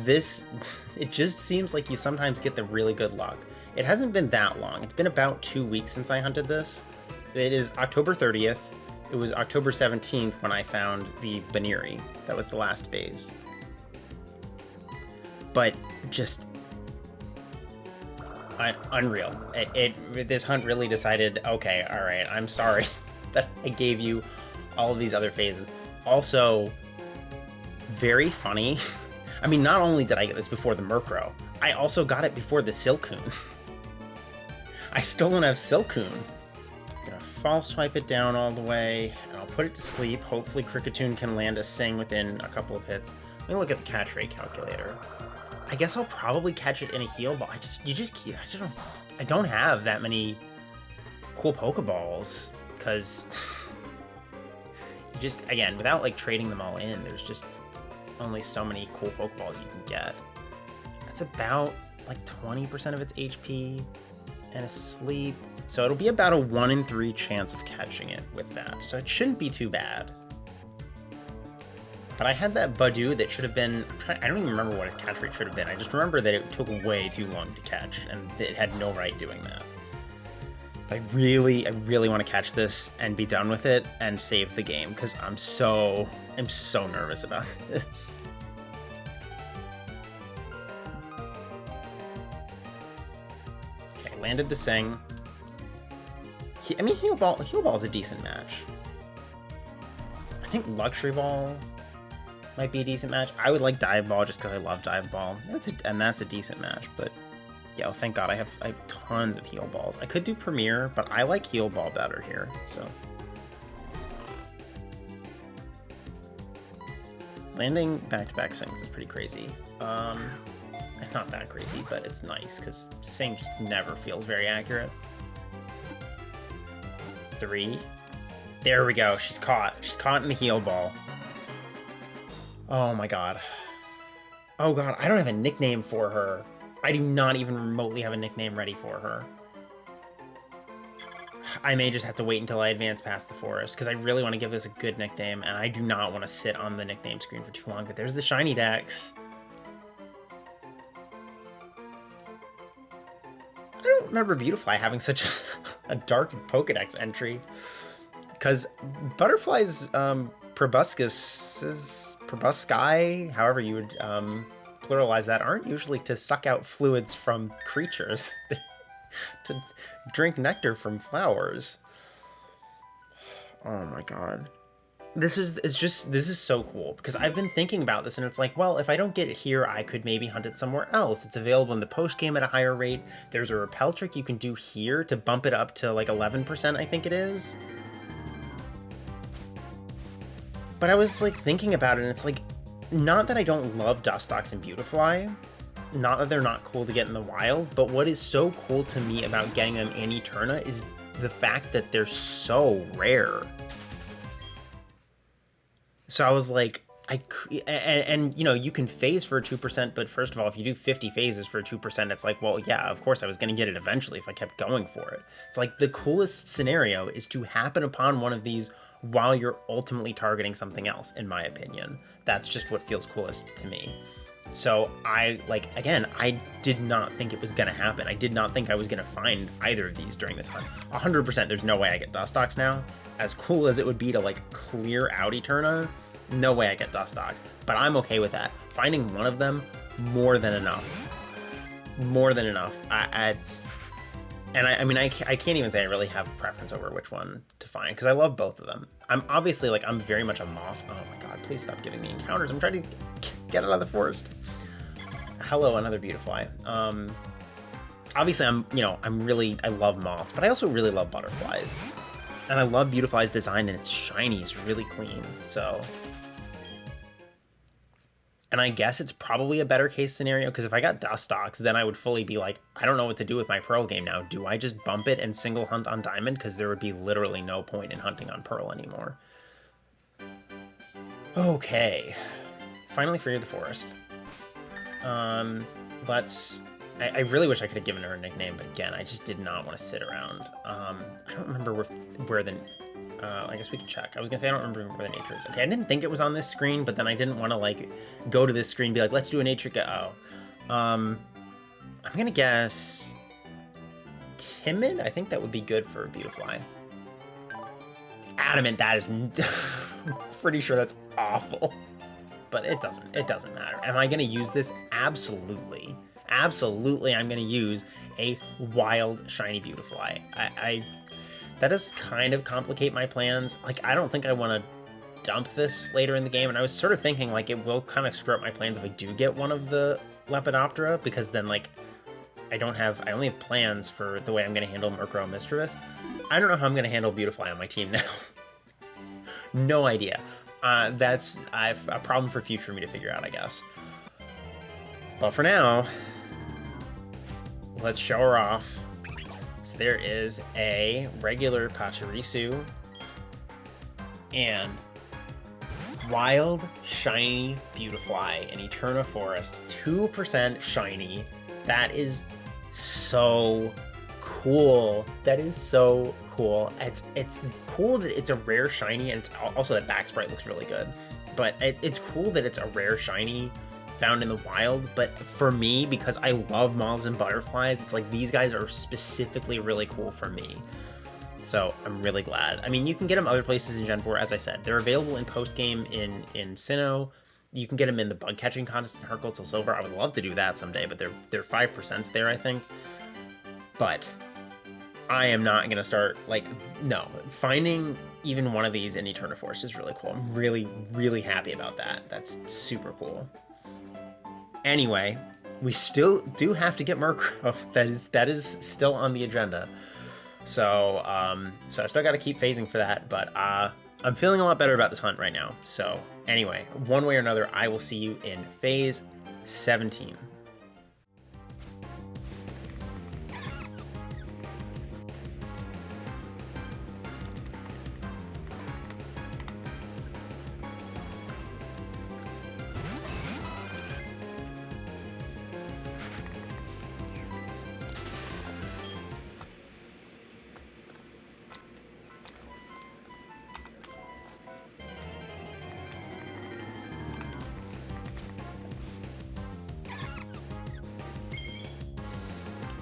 it just seems like you sometimes get the really good luck. It hasn't been that long. It's been about 2 weeks since I hunted this. It is October 30th. It was October 17th when I found the Baniri. That was the last phase. But just unreal. This hunt really decided, okay, all right, I'm sorry that I gave you all of these other phases. Also, very funny. I mean, not only did I get this before the Murkrow, I also got it before the Silcoon. I still don't have Silcoon. I'm gonna false swipe it down all the way, and I'll put it to sleep. Hopefully Kricketune can land a Sing within a couple of hits. Let me look at the catch rate calculator. I guess I'll probably catch it in a heal ball. I don't have that many cool Pokeballs, because again, without like trading them all in, there's just only so many cool Pokeballs you can get. That's about like 20% of its HP and asleep. So it'll be about a 1 in 3 chance of catching it with that. So it shouldn't be too bad. But I had that Badoo that should have been, I don't even remember what its catch rate should have been. I just remember that it took way too long to catch, and it had no right doing that. I really want to catch this and be done with it and save the game, because I'm so nervous about this. Okay, landed the Sing. Heal Ball is a decent match. I think Luxury Ball might be a decent match. I would like Dive Ball just because I love Dive Ball. That's a decent match, but yeah, oh, thank God I have tons of Heal Balls. I could do Premier, but I like Heal Ball better here, so. Landing back-to-back Sings is pretty crazy. Not that crazy, but it's nice, because Sing just never feels very accurate. 3. There we go. She's caught. She's caught in the heal ball. Oh my god. Oh god, I don't have a nickname for her. I do not even remotely have a nickname ready for her. I may just have to wait until I advance past the forest, because I really want to give this a good nickname, and I do not want to sit on the nickname screen for too long. But there's the shiny Dex. I don't remember Beautifly having such a dark Pokedex entry, because Butterfly's proboscis, however you would pluralize that, aren't usually to suck out fluids from creatures. To drink nectar from flowers. Oh my god. This is so cool, because I've been thinking about this, and it's like, well, if I don't get it here, I could maybe hunt it somewhere else. It's available in the post game at a higher rate. There's a repel trick you can do here to bump it up to like 11%, I think it is. But I was like thinking about it, and it's like, not that I don't love Dustox and Beautifly, not that they're not cool to get in the wild, but what is so cool to me about getting them in Eterna is the fact that they're so rare. So I was like, and you know, you can phase for a 2%, but first of all, if you do 50 phases for a 2%, it's like, well, yeah, of course I was going to get it eventually if I kept going for it. It's like the coolest scenario is to happen upon one of these while you're ultimately targeting something else, in my opinion. That's just what feels coolest to me. So I did not think it was going to happen. I did not think I was going to find either of these during this hunt. 100%, there's no way I get Dustox now. As cool as it would be to like clear out Eterna, no way I get Dustox. But I'm okay with that. Finding one of them, more than enough. More than enough. I mean, I can't even say I really have a preference over which one to find, because I love both of them. I'm obviously, like, I'm very much a moth. Oh my god, please stop giving me encounters. I'm trying to get out of the forest. Hello, another Beautifly. Obviously, I love moths, but I also really love butterflies. And I love Beautifly's design, and it's shiny, it's really clean, so... And I guess it's probably a better case scenario, because if I got Dustox, then I would fully be like, I don't know what to do with my Pearl game now. Do I just bump it and single hunt on Diamond? Because there would be literally no point in hunting on Pearl anymore. Okay. Finally free of the forest. I really wish I could have given her a nickname, but again, I just did not want to sit around. I don't remember where the... I guess we can check. I was gonna say I don't remember where the nature is. Okay, I didn't think it was on this screen, but then I didn't want to like go to this screen and be like, let's do a nature I'm gonna guess timid. I think that would be good for a Beautifly. Adamant, that is pretty sure that's awful, but it doesn't matter. Am I gonna use this? Absolutely, I'm gonna use a wild shiny Beautifly. That does kind of complicate my plans. Like, I don't think I want to dump this later in the game, and I was sort of thinking, like, it will kind of screw up my plans if I do get one of the Lepidoptera, because then, like, I only have plans for the way I'm going to handle Murkrow and Misdreavus. I don't know how I'm going to handle Beautifly on my team now. No idea. That's a problem for future me to figure out, I guess. But for now, let's show her off. So there is a regular Pachirisu and wild shiny Beautifly in Eterna Forest, 2% shiny. That is so cool. That is so cool. It's cool that it's a rare shiny, and it's also that back sprite looks really good. But it's cool that it's a rare shiny found in the wild, but for me, because I love moths and butterflies, it's like these guys are specifically really cool for me. So I'm really glad. I mean, you can get them other places in Gen 4, as I said. They're available in post-game in Sinnoh. You can get them in the bug catching contest in Heart Gold till Silver. I would love to do that someday, but they're 5% there, I think. But I am not gonna start, like, no. Finding even one of these in Eterna Forest is really cool. I'm really, really happy about that. That's super cool. Anyway, we still do have to get Murkrow. That is still on the agenda. So I still got to keep phasing for that, but I'm feeling a lot better about this hunt right now. So anyway, one way or another, I will see you in phase 17.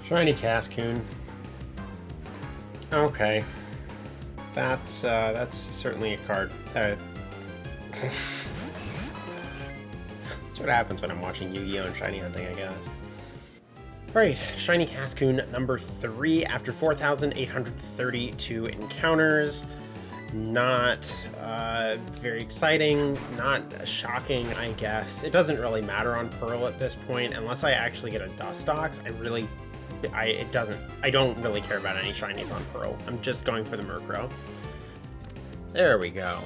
Shiny Cascoon. Okay. That's certainly a card. That's what happens when I'm watching Yu-Gi-Oh! And Shiny Hunting, I guess. Alright, Shiny Cascoon number 3 after 4,832 encounters. Not very exciting, not shocking, I guess. It doesn't really matter on Pearl at this point, unless I actually get a Dustox. I don't really care about any shinies on Pearl. I'm just going for the Murkrow. There we go.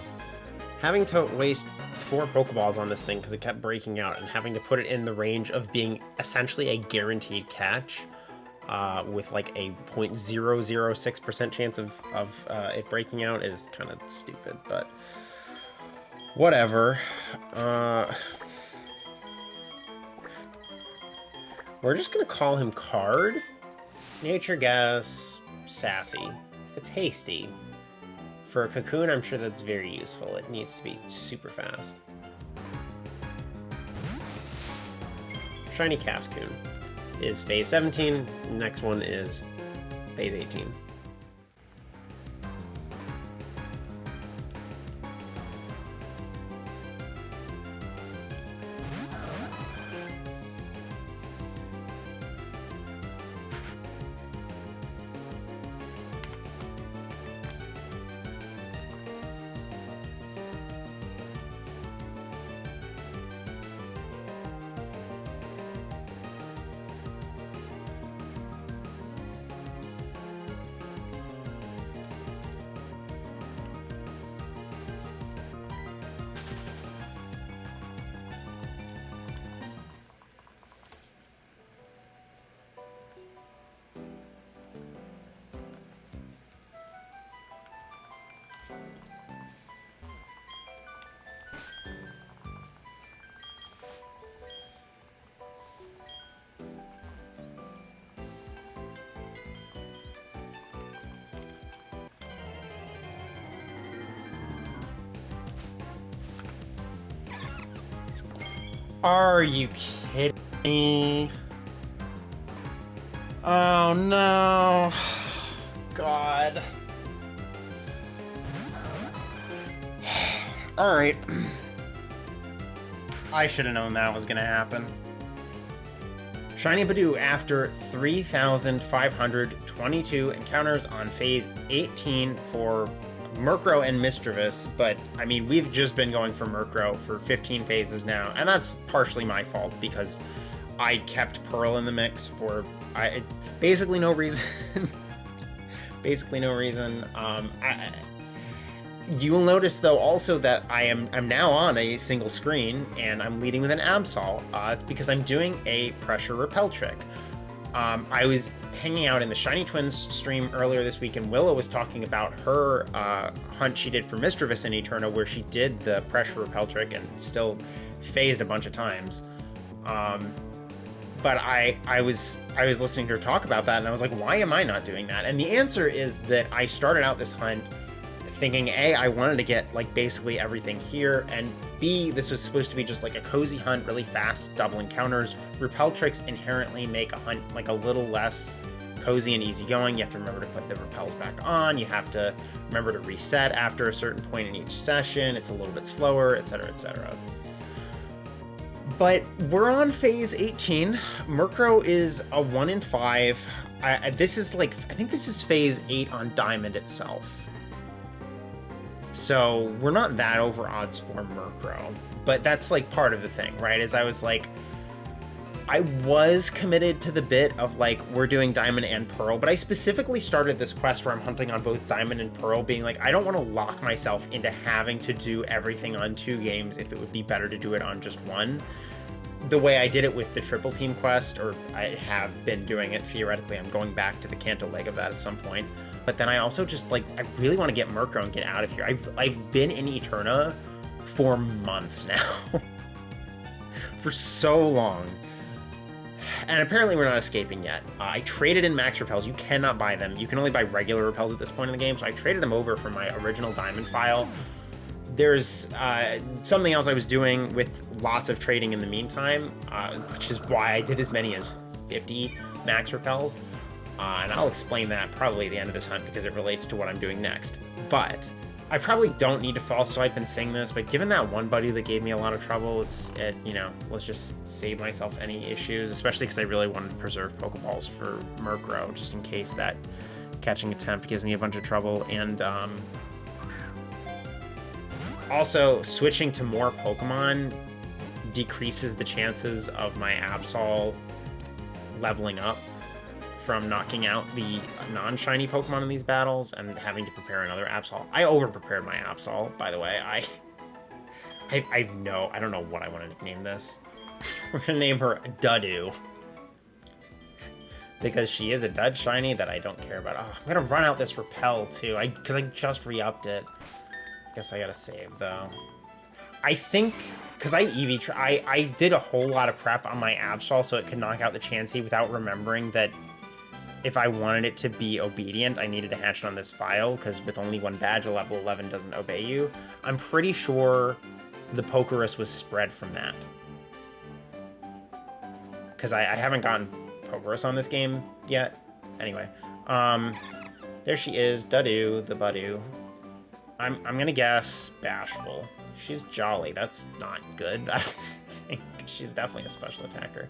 Having to waste 4 Pokeballs on this thing because it kept breaking out and having to put it in the range of being essentially a guaranteed catch with like a 0.006% chance of it breaking out is kind of stupid, but whatever. We're just gonna call him Card. Nature Guess, Sassy. It's hasty. For a Cocoon, I'm sure that's very useful. It needs to be super fast. Shiny Cascoon is phase 17. Next one is phase 18. Are you kidding me? Oh no. God. Alright. I should have known that was gonna happen. Shiny Badoo after 3,522 encounters on phase 18 for Murkrow and Misdreavus, but I mean, we've just been going for Murkrow for 15 phases now, and that's partially my fault because I kept Pearl in the mix for basically no reason. Basically no reason. You will notice though also that I'm now on a single screen and I'm leading with an Absol. It's because I'm doing a pressure repel trick. I was hanging out in the Shiny Twins stream earlier this week, and Willow was talking about her hunt she did for Misdreavus in Eterna, where she did the pressure repel trick and still phased a bunch of times. But I was listening to her talk about that, and I was like, why am I not doing that? And the answer is that I started out this hunt thinking, A, I wanted to get like basically everything here, and B, this was supposed to be just like a cozy hunt, really fast, double encounters. Repel tricks inherently make a hunt like a little less cozy and easygoing. You have to remember to put the repels back on. You have to remember to reset after a certain point in each session. It's a little bit slower, etc., etc. But we're on phase 18. Murkrow is a 1 in 5. This is like, I think this is phase 8 on Diamond itself. So we're not that over odds for Murkrow, but that's like part of the thing, right? Is I was like, I was committed to the bit of like, we're doing Diamond and Pearl, but I specifically started this quest where I'm hunting on both Diamond and Pearl, being like, I don't want to lock myself into having to do everything on 2 games if it would be better to do it on just 1. The way I did it with the Triple Team quest, or I have been doing it theoretically, I'm going back to the Kanto leg of that at some point. But then I also just like, I really want to get Murkrow and get out of here. I've been in Eterna for months now. For so long. And apparently we're not escaping yet. I traded in max repels. You cannot buy them. You can only buy regular repels at this point in the game. So I traded them over from my original Diamond file. There's something else I was doing with lots of trading in the meantime, which is why I did as many as 50 max repels. And I'll explain that probably at the end of this hunt because it relates to what I'm doing next. But I probably don't need to false swipe and sing this, but given that one buddy that gave me a lot of trouble, let's just save myself any issues, especially because I really wanted to preserve Pokeballs for Murkrow, just in case that catching attempt gives me a bunch of trouble. And also, switching to more Pokemon decreases the chances of my Absol leveling up from knocking out the non-shiny Pokemon in these battles and having to prepare another Absol. I over-prepared my Absol, by the way. I don't know what I want to nickname this. We're going to name her Dudu. Because she is a dud shiny that I don't care about. Oh, I'm going to run out this Repel, too, because I just re-upped it. Guess I got to save, though. I think, because I did a whole lot of prep on my Absol so it could knock out the Chansey without remembering that if I wanted it to be obedient, I needed to hatch it on this file, because with only one badge, a level 11 doesn't obey you. I'm pretty sure the Pokerus was spread from that. Because I haven't gotten Pokerus on this game yet. Anyway, there she is, Dudu, the Budu. I'm gonna guess Bashful. She's jolly, that's not good. I don't think she's definitely a special attacker.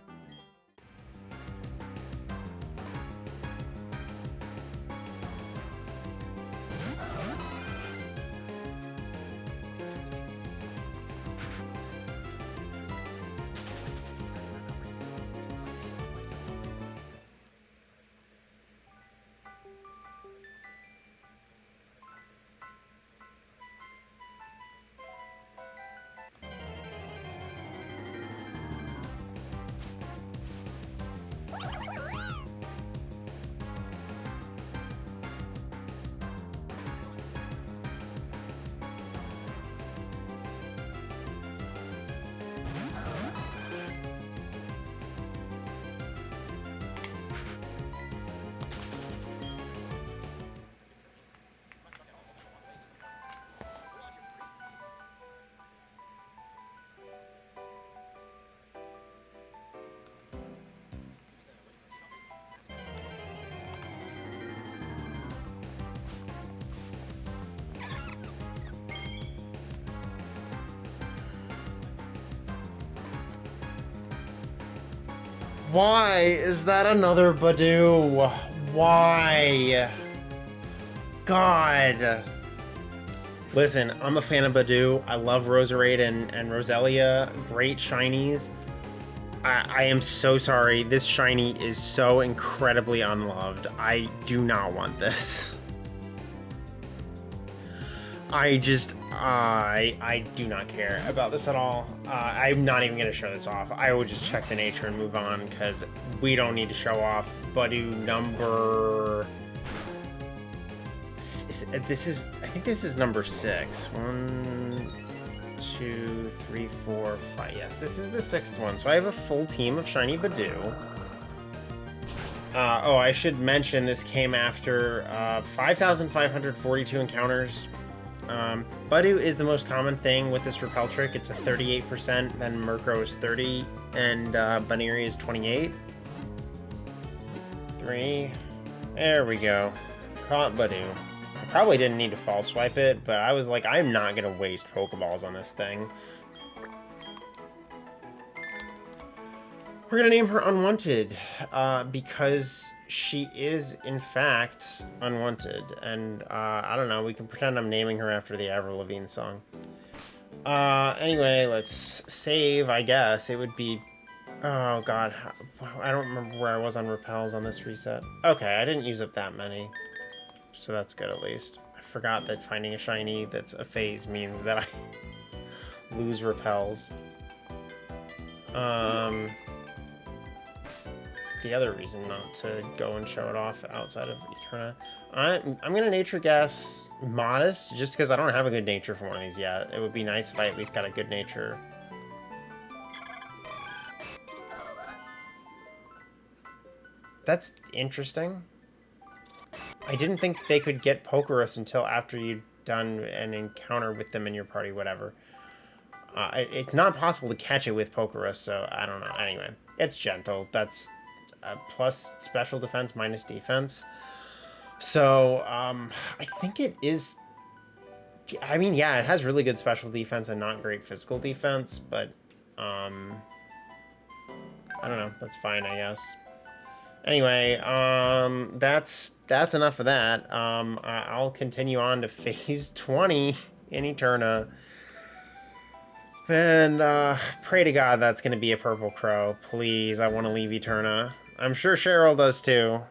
Why is that another Budu? Why? God. Listen, I'm a fan of Budu. I love Roserade and Roselia. Great shinies. I am so sorry. This shiny is so incredibly unloved. I do not want this. I do not care about this at all. I'm not even going to show this off. I will just check the nature and move on, because we don't need to show off Budu number... I think this is number 6. 1, 2, 3, 4, 5. Yes, this is the 6th one. So I have a full team of shiny Budu. Oh, I should mention this came after 5,542 encounters. Budu is the most common thing with this repel trick. It's a 38%, then Murkrow is 30, and Baneri is 28. 3. There we go. Caught Budu. I probably didn't need to false swipe it, but I was like, I'm not going to waste Pokeballs on this thing. We're going to name her Unwanted, because she is, in fact, unwanted. And, I don't know, we can pretend I'm naming her after the Avril Lavigne song. Anyway, let's save, I guess. It would be... Oh, God. I don't remember where I was on repels on this reset. Okay, I didn't use up that many. So that's good, at least. I forgot that finding a shiny that's a phase means that I lose repels. The other reason not to go and show it off outside of Eterna. I'm going to nature guess modest, just because I don't have a good nature for one of these yet. It would be nice if I at least got a good nature. That's interesting. I didn't think they could get Pokerus until after you'd done an encounter with them in your party, whatever. It's not possible to catch it with Pokerus, so I don't know. Anyway, it's gentle. That's plus special defense, minus defense. So, I think it is... I mean, yeah, it has really good special defense and not great physical defense, but, I don't know. That's fine, I guess. Anyway, that's enough of that. I'll continue on to phase 20 in Eterna. And, pray to God that's gonna be a purple crow. Please, I want to leave Eterna. I'm sure Cheryl does too.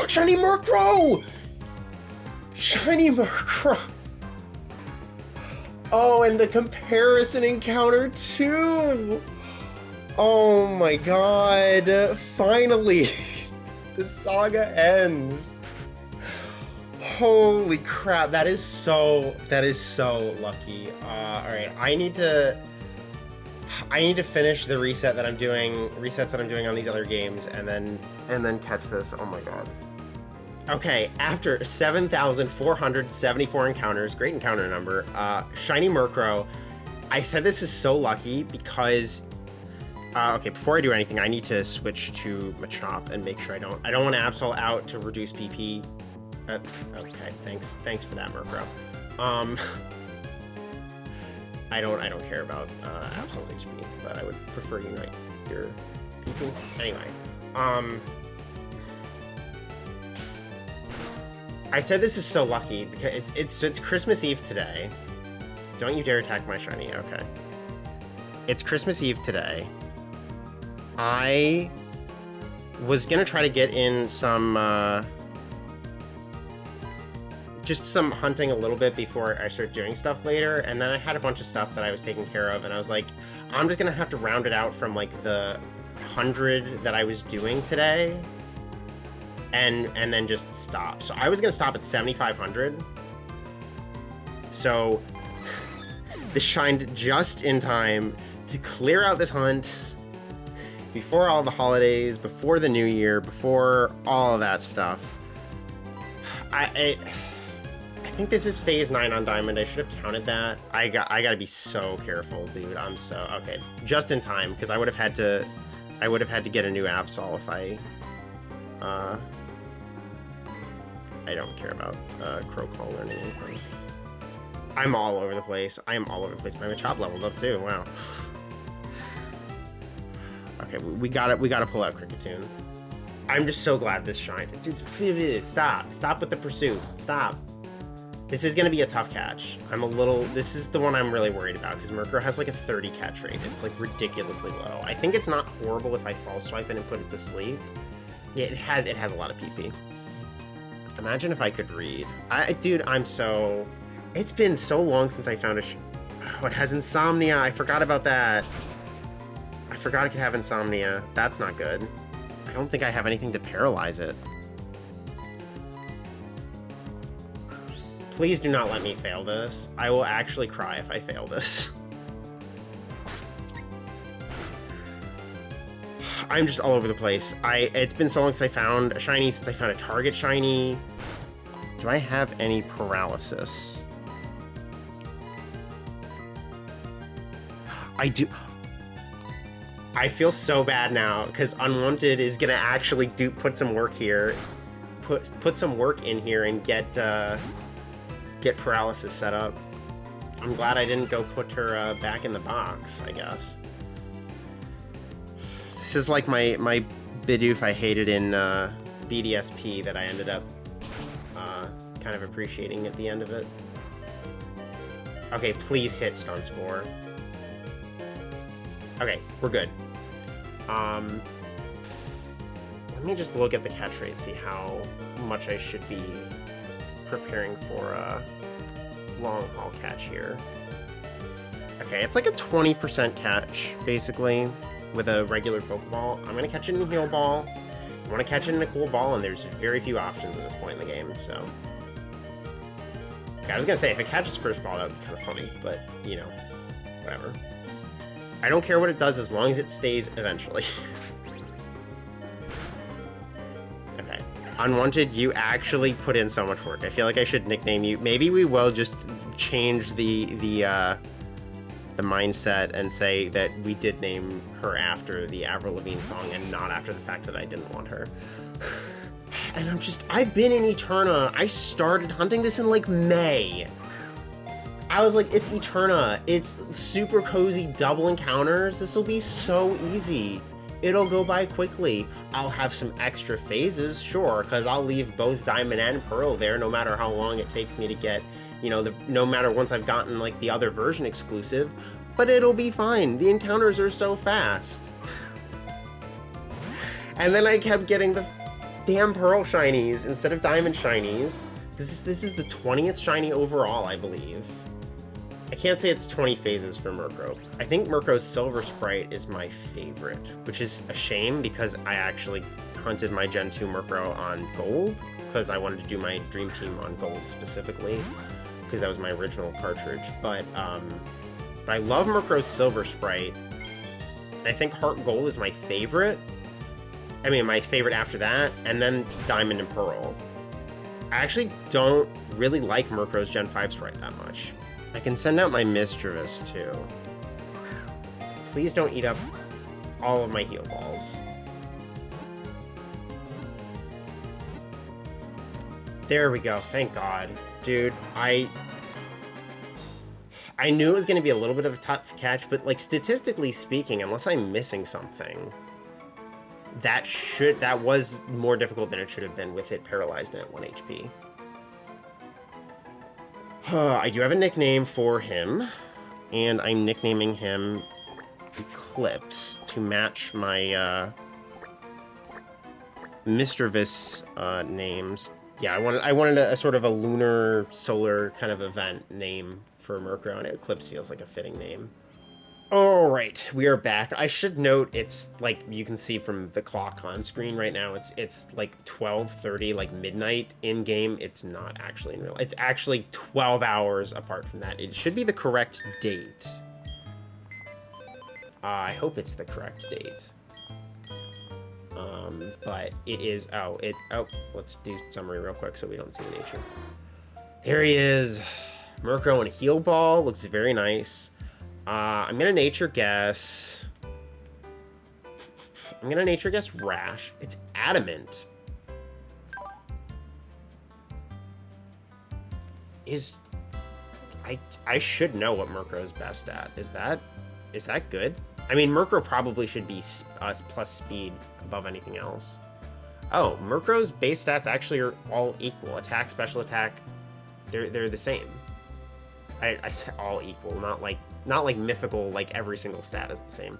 Shiny Murkrow! Shiny Murkrow! Oh, and the comparison encounter too! Oh my god, finally! The saga ends! Holy crap, that is so lucky. Alright, I need to finish the resets that I'm doing on these other games, and then catch this. Oh my god. Okay, after 7,474 encounters, great encounter number, Shiny Murkrow. I said this is so lucky because, okay, before I do anything, I need to switch to Machop and make sure I don't want to Absol out to reduce PP. Okay, thanks for that, Murkrow. I don't care about Absol's HP, but I would prefer Unite your PP. Anyway, I said this is so lucky because it's Christmas Eve today. Don't you dare attack my shiny. Okay. It's Christmas Eve today. I was gonna try to get in some just some hunting a little bit before I start doing stuff later, and then I had a bunch of stuff that I was taking care of, and I was like, I'm just gonna have to round it out from like the 100 that I was doing today. And then just stop. So I was gonna stop at 7,500. So this shined just in time to clear out this hunt before all the holidays, before the new year, before all of that stuff. I think this is phase 9 on Diamond. I should have counted that. I gotta be so careful, dude. I'm so okay. Just in time, because I would have had to get a new Absol if I don't care about Crow Call learning anything. I'm all over the place. I am all over the place. My Machop leveled up too. Wow. Okay, we gotta pull out Cricketune. I'm just so glad this shined. Just stop with the pursuit. Stop. This is gonna be a tough catch. This is the one I'm really worried about because Murkrow has like a 30 catch rate. It's like ridiculously low. I think it's not horrible if I false swipe it and put it to sleep. Yeah, it has a lot of PP. Imagine if I could read. Dude, it's been so long since I found oh, it has Insomnia. I forgot about that. forgot I could have insomnia. That's not good. I don't think I have anything to paralyze it. Please do not let me fail this. I will actually cry if I fail this. I'm just all over the place. It's been so long since I found a shiny, since I found a target shiny. Do I have any paralysis? I do. I feel so bad now because Unwanted is gonna actually put some work here, put some work in here and get paralysis set up. I'm glad I didn't go put her back in the box, I guess. This is like my Bidoof I hated in BDSP that I ended up kind of appreciating at the end of it. Okay, please hit Stun Spore. Okay, we're good. Let me just look at the catch rate, see how much I should be preparing for a long haul catch here. Okay, it's like a 20% catch, basically, with a regular Pokeball. I'm gonna catch it in a Heal Ball. I want to catch it in a Cool Ball, and there's very few options at this point in the game, so... Okay, I was gonna say, if it catches first ball, that would be kind of funny, but, you know, whatever. I don't care what it does as long as it stays eventually. Okay. Unwanted, you actually put in so much work. I feel like I should nickname you. Maybe we will just change the mindset and say that we did name her after the Avril Lavigne song and not after the fact that I didn't want her. And I've been in Eterna. I started hunting this in like May. I was like, it's Eterna. It's super cozy double encounters. This will be so easy. It'll go by quickly. I'll have some extra phases, sure, because I'll leave both Diamond and Pearl there no matter how long it takes me to get, you know, no matter once I've gotten like the other version exclusive, but it'll be fine. The encounters are so fast. And then I kept getting the damn Pearl shinies instead of Diamond shinies. This is the 20th shiny overall, I believe. I can't say it's 20 phases for Murkrow. I think Murkrow's Silver Sprite is my favorite, which is a shame because I actually hunted my Gen 2 Murkrow on Gold because I wanted to do my Dream Team on Gold specifically because that was my original cartridge. But I love Murkrow's Silver Sprite. I think Heart Gold is my favorite. I mean, my favorite after that, and then Diamond and Pearl. I actually don't really like Murkrow's Gen 5 Sprite that much. I can send out my Misdreavus, too. Please don't eat up all of my heal balls. There we go. Thank God. Dude, I knew it was going to be a little bit of a tough catch, but, like, statistically speaking, unless I'm missing something, that was more difficult than it should have been with it paralyzed and at 1 HP. I do have a nickname for him, and I'm nicknaming him Eclipse to match my Misdreavus names. Yeah, I wanted a sort of a lunar solar kind of event name for Murkrow, and Eclipse feels like a fitting name. All right, we are back. I should note it's like you can see from the clock on screen right now. It's like 12:30, like midnight in game. It's not actually in real. It's actually 12 hours apart from that. It should be the correct date. I hope it's the correct date. But it is. Oh, let's do summary real quick so we don't see the nature. There he is, Murkrow in a heal ball. Looks very nice. I'm gonna nature guess. Rash. It's adamant. I should know what Murkrow's best at. Is that good? I mean, Murkrow probably should be plus speed above anything else. Oh, Murkrow's base stats actually are all equal. Attack, special attack, they're the same. I said all equal, not like mythical, like every single stat is the same.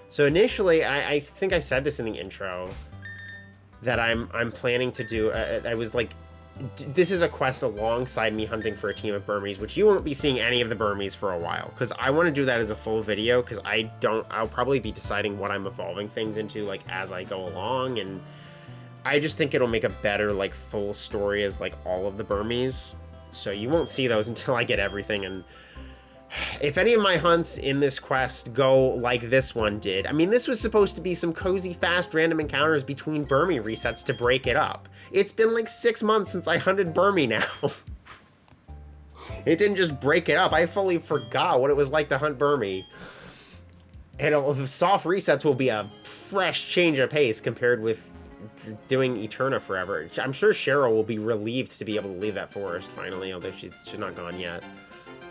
So initially, I think I said this in the intro, that I'm planning to do, I was like this is a quest alongside me hunting for a team of Burmese, which you won't be seeing any of the Burmese for a while, because I want to do that as a full video, because I'll probably be deciding what I'm evolving things into, like, as I go along, and I just think it'll make a better, like, full story as, like, all of the Burmese, so you won't see those until I get everything. And if any of my hunts in this quest go like this one did, I mean, this was supposed to be some cozy, fast, random encounters between Burmy resets to break it up. It's been like 6 months since I hunted Burmy now. It didn't just break it up. I fully forgot what it was like to hunt Burmy. And the soft resets will be a fresh change of pace compared with doing Eterna forever. I'm sure Cheryl will be relieved to be able to leave that forest finally, although she's not gone yet.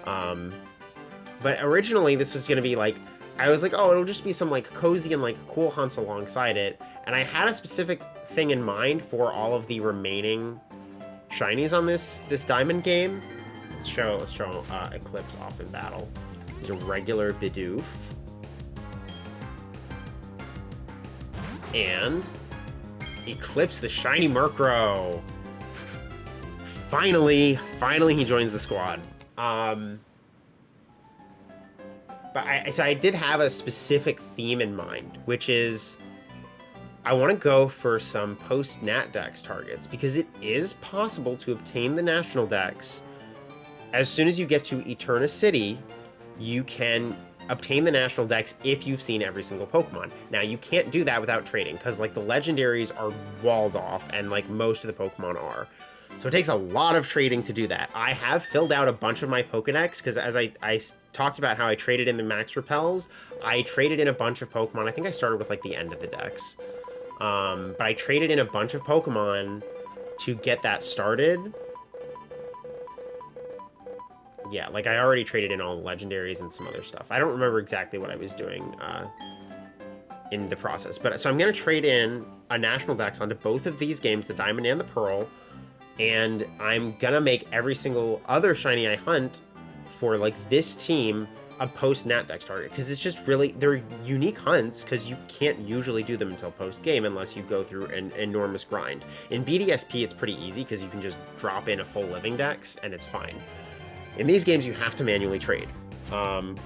But originally this was going to be like, I was like, oh, it'll just be some like cozy and like cool hunts alongside it. And I had a specific thing in mind for all of the remaining shinies on this diamond game. Let's show Eclipse off in battle. There's a regular Bidoof. And Eclipse the shiny Murkrow. Finally he joins the squad. So I did have a specific theme in mind, which is I want to go for some post-Nat Dex targets, because it is possible to obtain the National Dex. As soon as you get to Eterna City, you can obtain the National Dex if you've seen every single Pokemon. Now, you can't do that without trading, because like the legendaries are walled off, and like most of the Pokemon are. So it takes a lot of trading to do that. I have filled out a bunch of my Pokedex, because as I talked about how I traded in the Max Repels, I traded in a bunch of Pokemon. I think I started with like the end of the Dex. But I traded in a bunch of Pokemon to get that started. Yeah, like I already traded in all the legendaries and some other stuff. I don't remember exactly what I was doing in the process. But so I'm going to trade in a National Dex onto both of these games, the Diamond and the Pearl. And I'm going to make every single other shiny I hunt for like this team a post-Nat Dex target. Because it's just really, they're unique hunts because you can't usually do them until post-game unless you go through an enormous grind. In BDSP, it's pretty easy because you can just drop in a full living Dex and it's fine. In these games, you have to manually trade.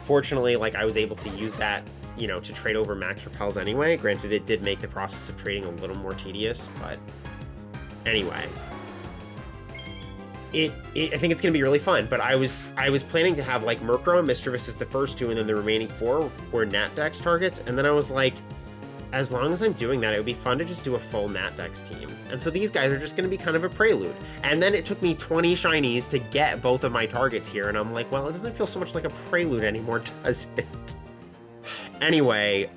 Fortunately, like I was able to use that, you know, to trade over Max Repels anyway. Granted, it did make the process of trading a little more tedious, but anyway. I think it's going to be really fun, but I was planning to have like Murkrow and Misdreavus as the first two, and then the remaining 4 were Nat Dex targets, and then I was like, as long as I'm doing that, it would be fun to just do a full Nat Dex team. And so these guys are just going to be kind of a prelude. And then it took me 20 shinies to get both of my targets here, and I'm like, well, it doesn't feel so much like a prelude anymore, does it? Anyway,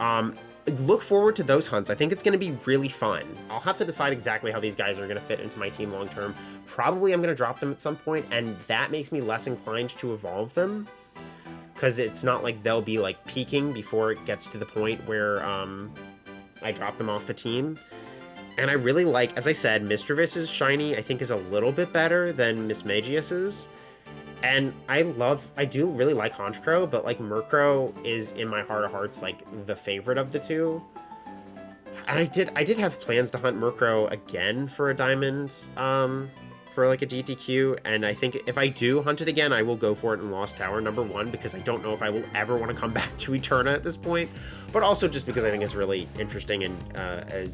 look forward to those hunts. I think it's going to be really fun. I'll have to decide exactly how these guys are going to fit into my team long term. Probably I'm going to drop them at some point, and that makes me less inclined to evolve them, because it's not like they'll be like peaking before it gets to the point where I drop them off the team. And I really like, as I said, Misdreavus' shiny I think is a little bit better than Mismagius's. And I do really like Honchkrow, but like Murkrow is in my heart of hearts like the favorite of the two. And I did have plans to hunt Murkrow again for a diamond, for like a DTQ, and I think if I do hunt it again, I will go for it in Lost Tower #1, because I don't know if I will ever want to come back to Eterna at this point, but also just because I think it's really interesting and a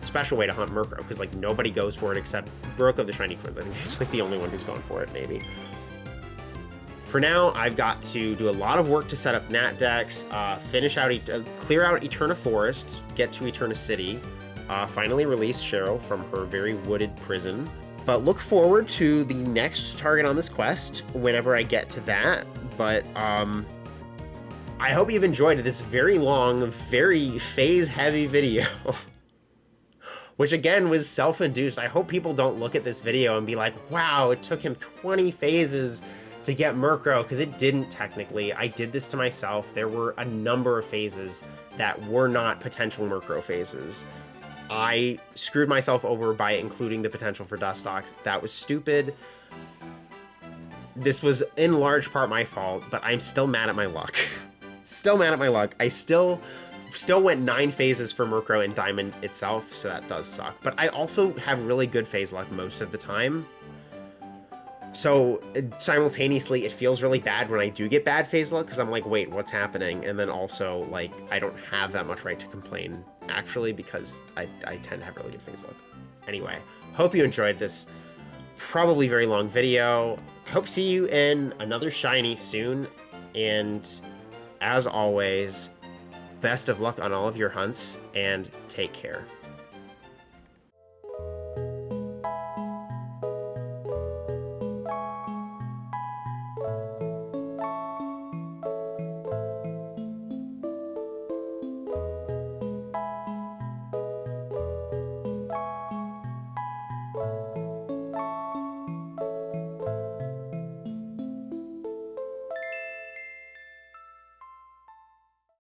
special way to hunt Murkrow, because like nobody goes for it except Brook of the Shiny Twins. I think he's like the only one who's gone for it, maybe. For now, I've got to do a lot of work to set up Nat Dex, clear out Eterna Forest, get to Eterna City, finally release Cheryl from her very wooded prison. But look forward to the next target on this quest whenever I get to that. But I hope you've enjoyed this very long, very phase-heavy video. Which again was self-induced. I hope people don't look at this video and be like, wow, it took him 20 phases to get Murkrow, because it didn't technically. I did this to myself. There were a number of phases that were not potential Murkrow phases. I screwed myself over by including the potential for Dustox. That was stupid. This was in large part my fault, but I'm still mad at my luck. Still mad at my luck. I still still went 9 phases for Murkrow in Diamond itself, so that does suck. But I also have really good phase luck most of the time. So simultaneously, it feels really bad when I do get bad phase luck, because I'm like, wait, what's happening? And then also, like, I don't have that much right to complain, actually, because I tend to have really good phase luck. Anyway, hope you enjoyed this probably very long video. I hope to see you in another shiny soon, and as always, best of luck on all of your hunts, and take care.